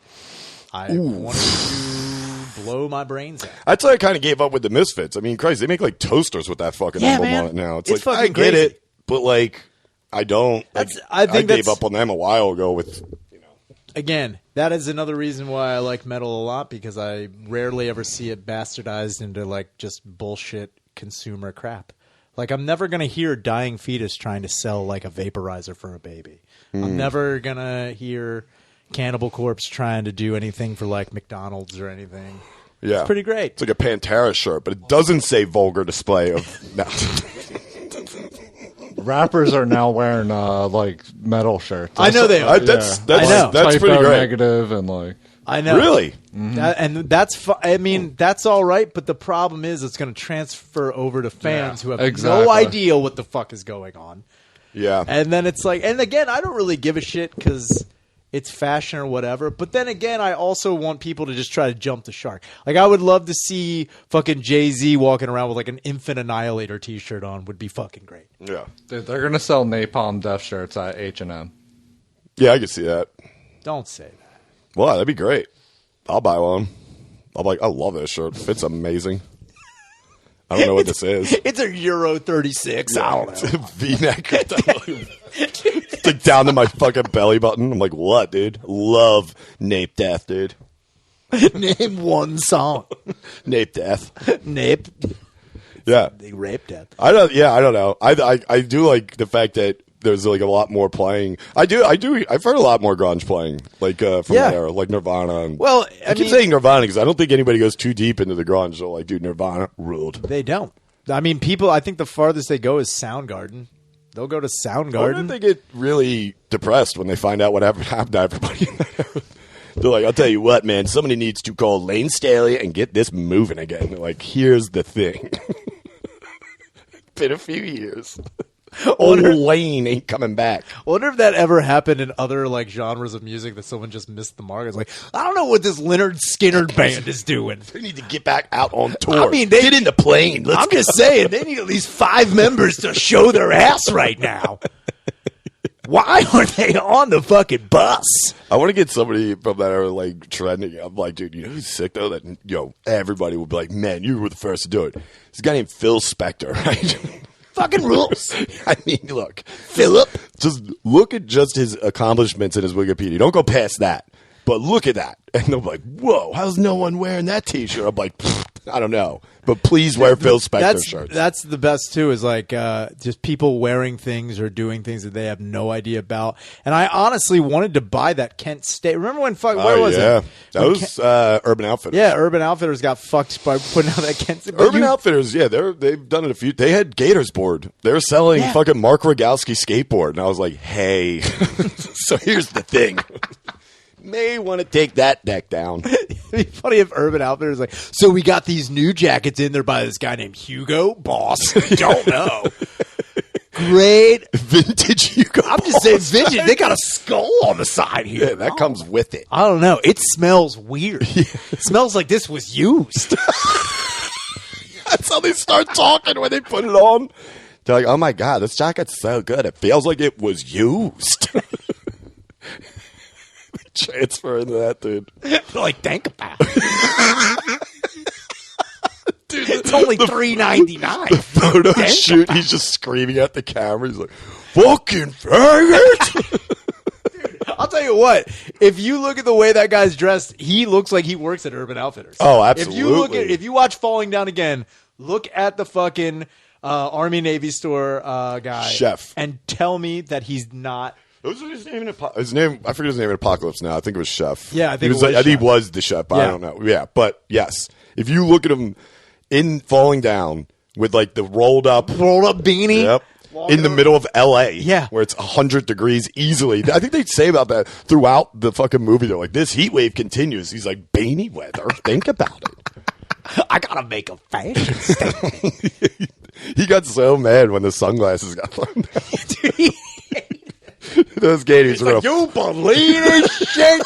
I wanted to blow my brains out. That's why I kind of gave up with the Misfits. I mean, Christ, they make like toasters with that fucking album on it now. It's like, I get crazy. it, but like, I don't. I gave up on them a while ago with, Again, that is another reason why I like metal a lot, because I rarely ever see it bastardized into like just bullshit consumer crap. Like, I'm never going to hear Dying Fetus trying to sell like a vaporizer for a baby. I'm never going to hear Cannibal Corpse trying to do anything for like McDonald's or anything. Yeah. It's pretty great. It's like a Pantera shirt, but it doesn't say vulgar display of. No. Rappers are now wearing like metal shirts. I know they are. That's know. pretty Typo great. negative and like. I know. Really? And that's I mean, that's all right, but the problem is it's going to transfer over to fans who have no idea what the fuck is going on. Yeah. And then it's like, and again, I don't really give a shit because it's fashion or whatever. But then again, I also want people to just try to jump the shark. Like, I would love to see fucking Jay-Z walking around with like an Infant Annihilator t-shirt on. Would be fucking great. Yeah. Dude, they're gonna sell Napalm Death shirts at H&M. Yeah, I can see that. Don't say that. Wow, that'd be great. I'll buy one. I love this shirt. It fits amazing. I don't know what this is. It's a Euro 36. I don't know. V-neck. It's like down to my fucking belly button. I'm like, what, dude? Love Nape Death, dude. Name one song. Nape Death. Nape. Yeah. They raped Death. I don't know. I do like the fact that there's like a lot more playing. I've heard a lot more grunge playing, like from that era, like Nirvana. And, Well, I keep saying Nirvana because I don't think anybody goes too deep into the grunge. So like, dude, Nirvana ruled. They don't. I mean, people, I think the farthest they go is Soundgarden. They'll go to I wonder Soundgarden. if they get really depressed when they find out what happened to everybody in that era. They're like, I'll tell you what, man, somebody needs to call Lane Staley and get this moving again. They're like, here's the thing. Been a few years. Old Lane ain't coming back. I wonder if that ever happened in other like genres of music that someone just missed the mark. It's like, I don't know what this Leonard Skinner band is doing. They need to get back out on tour. I mean, get in the plane. I'm just saying, they need at least 5 members to show their ass right now. Why aren't they on the fucking bus? I want to get somebody from that era like trending. I'm like, dude, you know who's sick though? That everybody will be like, man, you were the first to do it. This guy named Phil Spector, right? Fucking rules. I mean, look, Philip. Just look at just his accomplishments in his Wikipedia. Don't go past that, but look at that, and they'll be like, "Whoa, how's no one wearing that T-shirt?" I'm like, I don't know, but please wear Phil Spector shirts. That's the best too. Is like just people wearing things or doing things that they have no idea about. And I honestly wanted to buy that Kent State. Remember when where was it? That was Urban Outfitters. Yeah, Urban Outfitters got fucked by putting out that Kent State. Urban Outfitters, yeah, they've done it a few. They had Gators board. They were selling fucking Mark Rogowski skateboard, and I was like, hey, so here's the thing. May want to take that deck down. It'd be funny if Urban Outfitters like, so we got these new jackets in there by this guy named Hugo Boss. Don't know. Great Vintage Hugo I'm just saying vintage. They got a skull on the side here. Yeah, that comes with it. I don't know. It smells weird. It smells like this was used. That's how they start talking when they put it on. They're like, oh my God, this jacket's so good. It feels like it was used. Transfer into that, dude. Like, think about it. Dude, it's only $3.99. The photo shoot, he's just screaming at the camera. He's like, fucking faggot! Dude, I'll tell you what. If you look at the way that guy's dressed, he looks like he works at Urban Outfitters. Oh, absolutely. If you watch Falling Down again, look at the fucking Army Navy store guy. Chef. And tell me that he's not. What was his name? I forget his name in Apocalypse now. I think it was Chef. Yeah, I think I think he was the chef, but I don't know. Yeah, but yes. If you look at him in Falling Down with like the rolled up beanie. Yep. In the middle of LA. Yeah. Where it's 100 degrees easily. I think they say about that throughout the fucking movie. They're like, this heat wave continues. He's like, beanie weather. Think about it. I gotta make a fashion statement. He got so mad when the sunglasses got thrown down. Dude, Those gators were like, you believe this shit?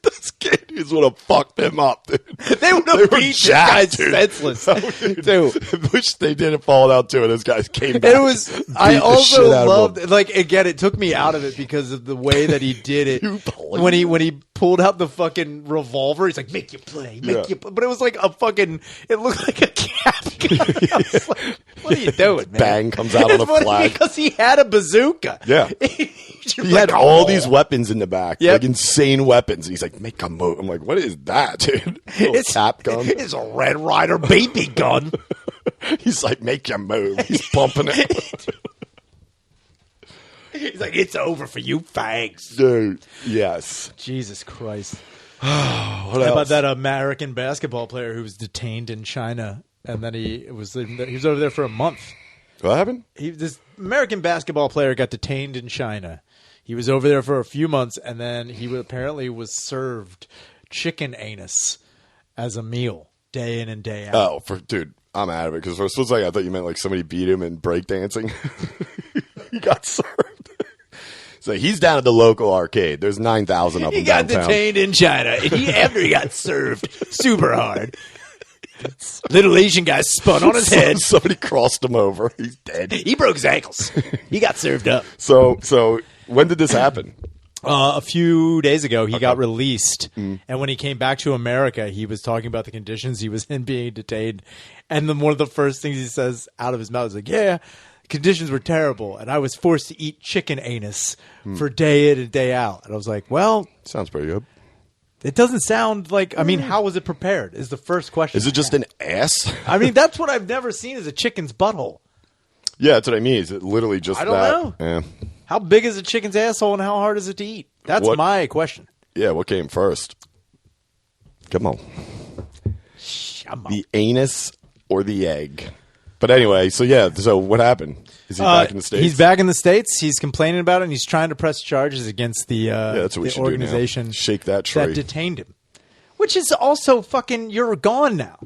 Those gators would have fucked them up, dude. They would have beat this guy senseless. Dude. I wish they didn't fall out too, and those guys came back. It was. I also loved. Like again, it took me out of it because of the way that he did it. when he pulled out the fucking revolver, he's like, "Make you play, make you." Play. But it was like a fucking. It looked like a cap gun. I was like, what are you doing, man? Bang comes out on a flag because he had a bazooka. Yeah. He had all these weapons in the back, like insane weapons. And he's like, make a move. I'm like, what is that, dude? It's cap gun. It's a Red Ryder baby gun. He's like, make your move. He's pumping it. He's like, it's over for you fags. Dude, yes. Jesus Christ. How about that American basketball player who was detained in China, and then he was over there for a month. What happened? This American basketball player got detained in China. He was over there for a few months, and then he apparently was served chicken anus as a meal day in and day out. Oh, dude, I'm out of it because for a split second I thought you meant like somebody beat him in breakdancing. He got served. So he's down at the local arcade. There's 9,000 of them. He got downtown. detained in China, and after he got served super hard. Little Asian guy spun on his head. Somebody crossed him over. He's dead. He broke his ankles. He got served up. So when did this happen? A few days ago, he got released. And when he came back to America, he was talking about the conditions he was in being detained. And then one of the first things he says out of his mouth is like, yeah, conditions were terrible. And I was forced to eat chicken anus for day in and day out. And I was like, well. Sounds pretty good. It doesn't sound like. I mean, how was it prepared? Is the first question. Is it just an ass? I mean, that's what I've never seen is a chicken's butthole. Yeah, that's what I mean. Is it literally just I don't that? know. Yeah. How big is a chicken's asshole and how hard is it to eat? That's my question. Yeah, what came first? Come on. The anus or the egg? But anyway, so what happened? Is he back in the States? He's back in the States. He's complaining about it, and he's trying to press charges against the, that's what we should organization do now. Shake that tree. That detained him. Which is also fucking, you're gone now.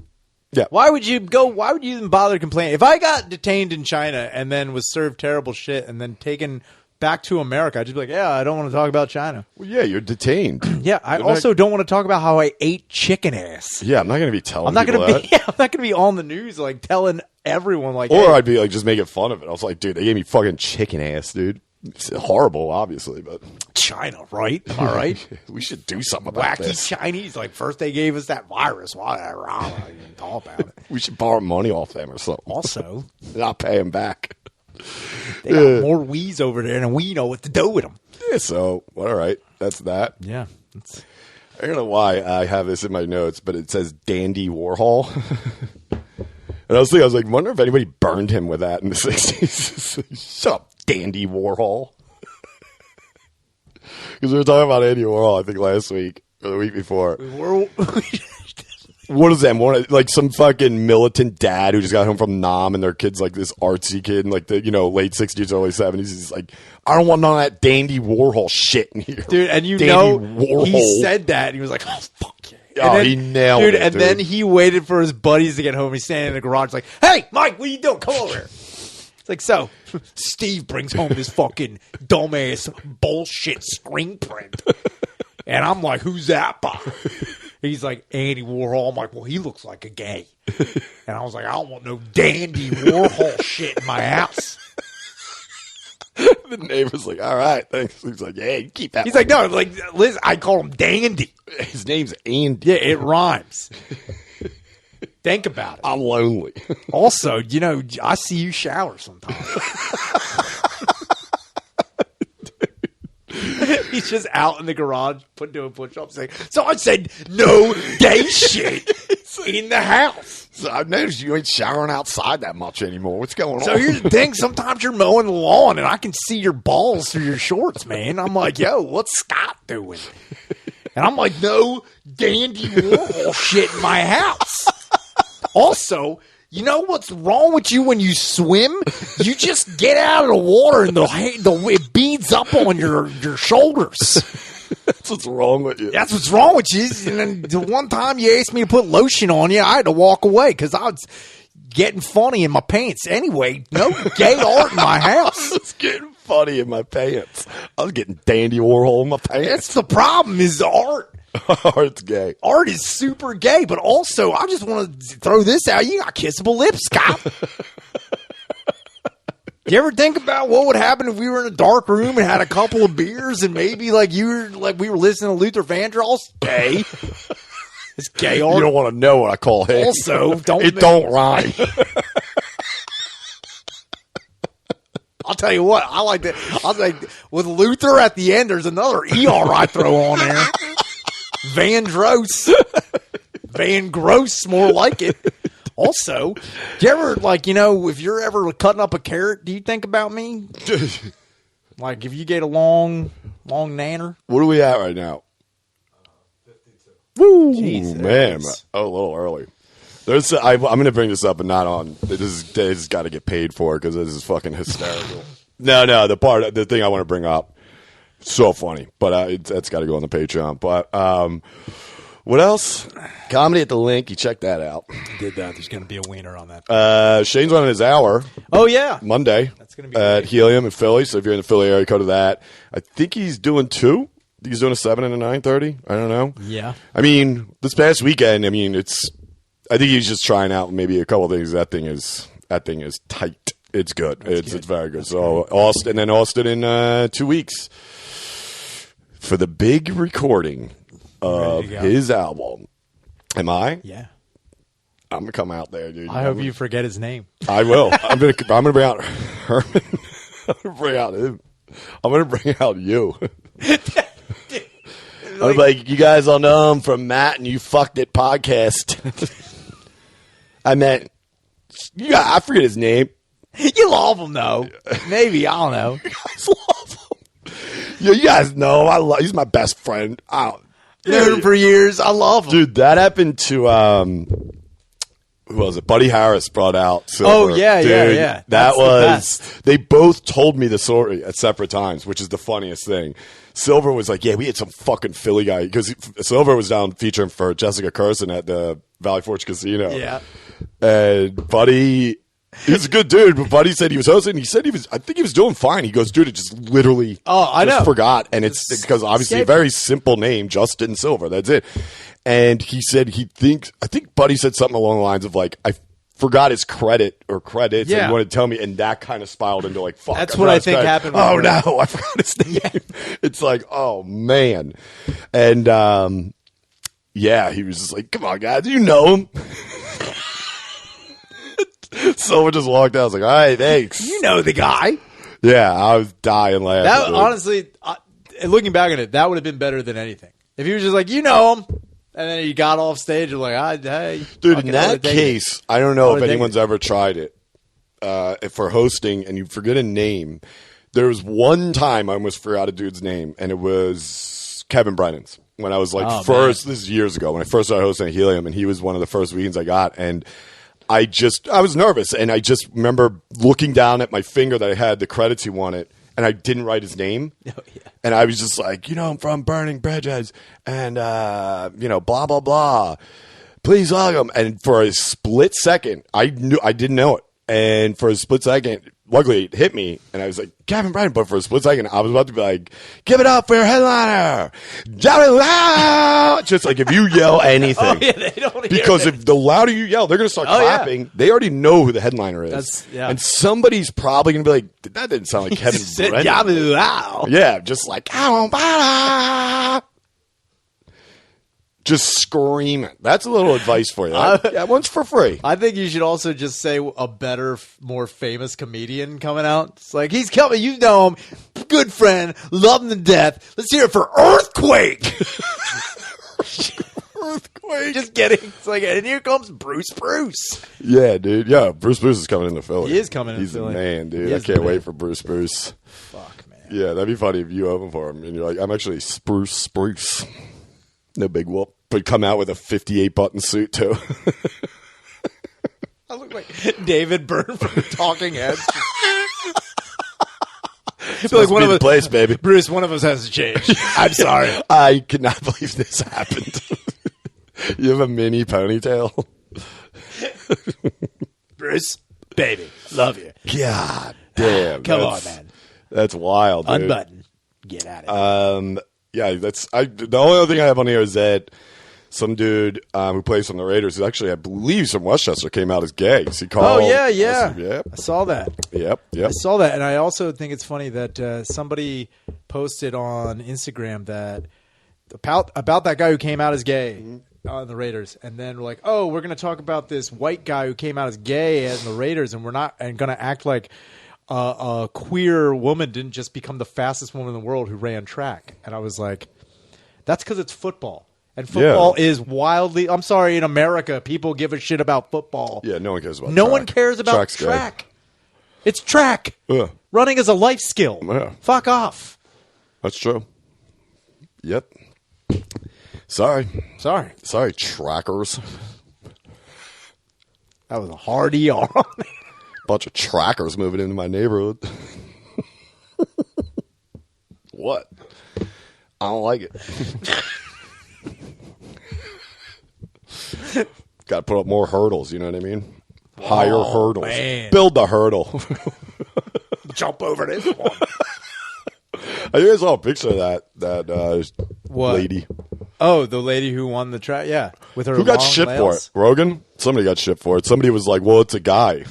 Yeah. Why would you even bother complaining? If I got detained in China and then was served terrible shit and then taken back to America, I'd just be like, yeah, I don't want to talk about China. Well, yeah, you're detained. Yeah, I also don't want to talk about how I ate chicken ass. Yeah, I'm not going to be telling I'm not people gonna that. be. I'm not going to be on the news like telling everyone like. Or hey. I'd be like just making fun of it. I was like, dude, they gave me fucking chicken ass, dude. It's horrible, obviously, but China, right? Am I right? we should do something about Wacky this. Chinese. Like first they gave us that virus. Why I don't even talk about it. We should borrow money off them or something. Also, not pay them back. they got more wheeze over there, and we know what to do with them. Yeah, so all right, that's that. Yeah, I don't know why I have this in my notes, but it says Dandy Warhol. And I was like, wonder if anybody burned him with that in the 60s. Shut up, Dandy Warhol. Because we were talking about Andy Warhol, I think, last week or the week before. What is that? Like some fucking militant dad who just got home from Nam and their kid's like this artsy kid in like the late 60s, early 70s. He's like, I don't want none of that Dandy Warhol shit in here. Dude, and Warhol. He said that. And he was like, oh, fuck yeah. Oh, he nailed it, and then he waited for his buddies to get home. He's standing in the garage like, hey, Mike, what are you doing? Come over here. It's like, so Steve brings home this fucking dumbass bullshit screen print. And I'm like, who's that by? He's like, Andy Warhol. I'm like, well, he looks like a gay. And I was like, I don't want no Dandy Warhol shit in my house. The neighbor's like, all right, thanks. He's like, yeah, you keep that. He's like, no, like, Liz, I call him Dandy. His name's Andy. Yeah, it rhymes. Think about it. I'm lonely. Also, I see you shower sometimes. He's just out in the garage doing push-ups. Like, so I said, no gay shit in the house. So I've noticed you ain't showering outside that much anymore. What's going on? So here's the thing. Sometimes you're mowing the lawn, and I can see your balls through your shorts, man. I'm like, yo, what's Scott doing? And I'm like, no Dandy Warhol shit in my house. Also, you know what's wrong with you when you swim? You just get out of the water and it beads up on your shoulders. That's what's wrong with you. That's what's wrong with you. And then the one time you asked me to put lotion on you, I had to walk away because I was getting funny in my pants. Anyway, no gay art in my house. It's getting funny in my pants. I was getting Dandy Warhol in my pants. That's the problem is the art. Art's gay. Art is super gay, but also I just want to throw this out. You got kissable lips, Scott. Do you ever think about what would happen if we were in a dark room and had a couple of beers and maybe we were listening to Luther Vandross? Gay. It's gay art. You don't want to know what I call him. Also, don't rhyme. I'll tell you what, I like that. I was like, with Luther at the end, there's another ER I throw on there. Van Gross, more like it. Also, do you ever, if you're ever cutting up a carrot, do you think about me? Like, if you get a long nanner? What are we at right now? 52. Woo, Jesus. man. Oh, a little early. I'm going to bring this up and not on. This has got to get paid for because this is fucking hysterical. No, the thing I want to bring up. So funny, but that's got to go on the Patreon. But what else? Comedy at the Link. You check that out. Did that. There's going to be a wiener on that. Shane's running his hour. Oh, yeah. Monday. That's going to be at great. Helium in Philly. So if you're in the Philly area, go to that. I think he's doing 2. I think he's doing a 7 and a 9:30. I don't know. Yeah. I mean, this past weekend, I think he's just trying out maybe a couple of things. That thing is tight. It's good. It's very good. So Austin in 2 weeks. For the big recording of his album. Am I? Yeah. I'm going to come out there, dude. I hope you forget his name. I will. I'm going to bring out Herman. I'm going to bring out him. I'm going to bring out you. I was like, you guys all know him from Matt and You Fucked It podcast. I meant, I forget his name. You love him though. Maybe, I don't know. You guys love him. Yeah, you guys know he's my best friend. Known him for years. I love him. Dude, that happened to who was it? Buddy Harris brought out Silver. Oh, yeah, Dude, yeah. That was they both told me the story at separate times, which is the funniest thing. Silver was like, yeah, we had some fucking Philly guy because Silver was down featuring for Jessica Curson at the Valley Forge Casino. Yeah. And Buddy, he was a good dude, but Buddy said he was hosting. He said I think he was doing fine. He goes, dude, it just literally I know. forgot. And it's because obviously a very simple name, Justin Silver. That's it. And he said I think Buddy said something along the lines of like, I forgot his credits and he wanted to tell me. And that kind of spiraled into like, fuck. That's what I think happened. Oh, no, I forgot his name. It's like, oh, man. And, yeah, he was just like, come on, guys, you know him. Silver just walked out. I was like, all right, thanks. You know the guy. Yeah, I was dying laughing. That honestly, looking back on it, that would have been better than anything. If he was just like, you know him, and then he got off stage and like, hey. Dude, in that case, I don't know if anyone's ever tried it for hosting and you forget a name. There was one time I almost forgot a dude's name, and it was Kevin Brennan's. When I was like this is years ago, when I first started hosting at Helium, and he was one of the first weekends I got, and I was nervous, and I just remember looking down at my finger that I had the credits he wanted, and I didn't write his name. Oh, yeah. And I was just like, I'm from Burning Bridges, and, blah, blah, blah. Please welcome. And for a split second, I didn't know it. And for a split second, luckily it hit me, and I was like, Kevin Bryan. But for a split second, I was about to be like, give it up for your headliner. Just like if you yell anything. They don't because if the louder you yell, they're going to start clapping. Yeah. They already know who the headliner is. And somebody's probably going to be like, that didn't sound like Kevin Bryan. Yeah, just like, just scream it. That's a little advice for you. That one's for free. I think you should also just say a better, more famous comedian coming out. It's like, he's coming. You know him. Good friend. Love him to death. Let's hear it for Earthquake. Earthquake. Just kidding. It's like, and here comes Bruce. Yeah, dude. Yeah, Bruce is coming into Philly. He is coming into Philly. He's the man, dude. I can't wait for Bruce. Fuck, man. Yeah, that'd be funny if you open for him and you're like, I'm actually Spruce. No big whoop. But come out with a 58-button suit, too. I look like David Byrne from the Talking Heads. It's like one of us, place, baby. Bruce, one of us has to change. I'm sorry. I cannot believe this happened. You have a mini ponytail. Bruce, baby, love you. God damn. Come on, man. That's wild, dude. Unbutton. Get out of here. Yeah, the only other thing I have on here is that some dude who plays on the Raiders, who actually, I believe, from Westchester, came out as gay. So he called. Oh, yeah. I saw that. Yep. I saw that, and I also think it's funny that somebody posted on Instagram that about that guy who came out as gay on the Raiders, and then we're like, oh, we're going to talk about this white guy who came out as gay in the Raiders, and we're not going to act like a queer woman didn't just become the fastest woman in the world who ran track. And I was like, that's because it's football. And football is wildly... I'm sorry, in America, people give a shit about football. Yeah, no one cares about track. No one cares about track. It's track. Running is a life skill. Yeah. Fuck off. That's true. Yep. Sorry, trackers. That was a hard ER. Bunch of trackers moving into my neighborhood. What? I don't like it. Got to put up more hurdles, you know what I mean? Higher hurdles. Man. Build the hurdle. Jump over this one. I think I saw a picture of that lady. Oh, the lady who won the track? Yeah. With her Who got shit for it? Rogan? Somebody got shit for it. Somebody was like, well, it's a guy.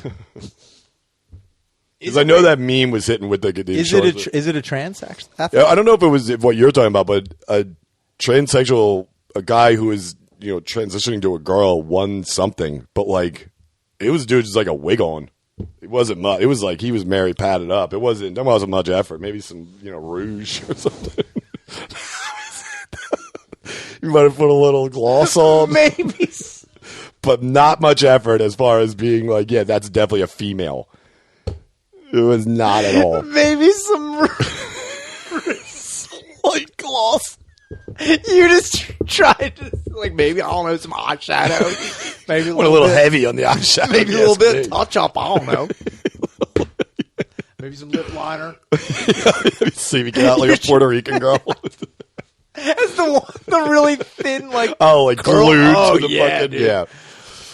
Because I know that meme was hitting with the is it a trans athlete? Yeah, I don't know if it was what you're talking about, but a transsexual, a guy who is transitioning to a girl won something, but like it was dude just like a wig on. It wasn't much. It was like he was Mary padded up. There wasn't much effort. Maybe some rouge or something. You might have put a little gloss on. Maybe. But not much effort as far as being like, yeah, that's definitely a female. It was not at all. Maybe some Light gloss. You just tried to, like, maybe, I don't know, some eyeshadow. Maybe Went a little heavy on the eyeshadow. Maybe a little bit touch up. I don't know. Maybe some lip liner. See if you get out like a Puerto Rican girl. That's the really thin, like, like curl. glued Oh, to the yeah, fucking, dude. yeah.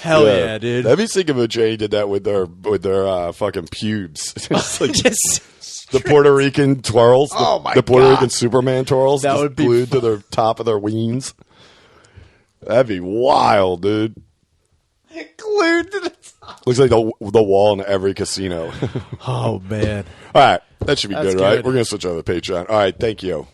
Hell yeah, dude. Let me think of a Jane did that with their fucking pubes. It's like Just the Puerto Rican twirls. The Puerto God. Rican Superman twirls. That just would be glued to the top of their wings. That'd be wild, dude. glued to the top. Looks like the wall in every casino. Oh, man. All right. That should be That's good, right? good. We're going to switch over to Patreon. All right. Thank you.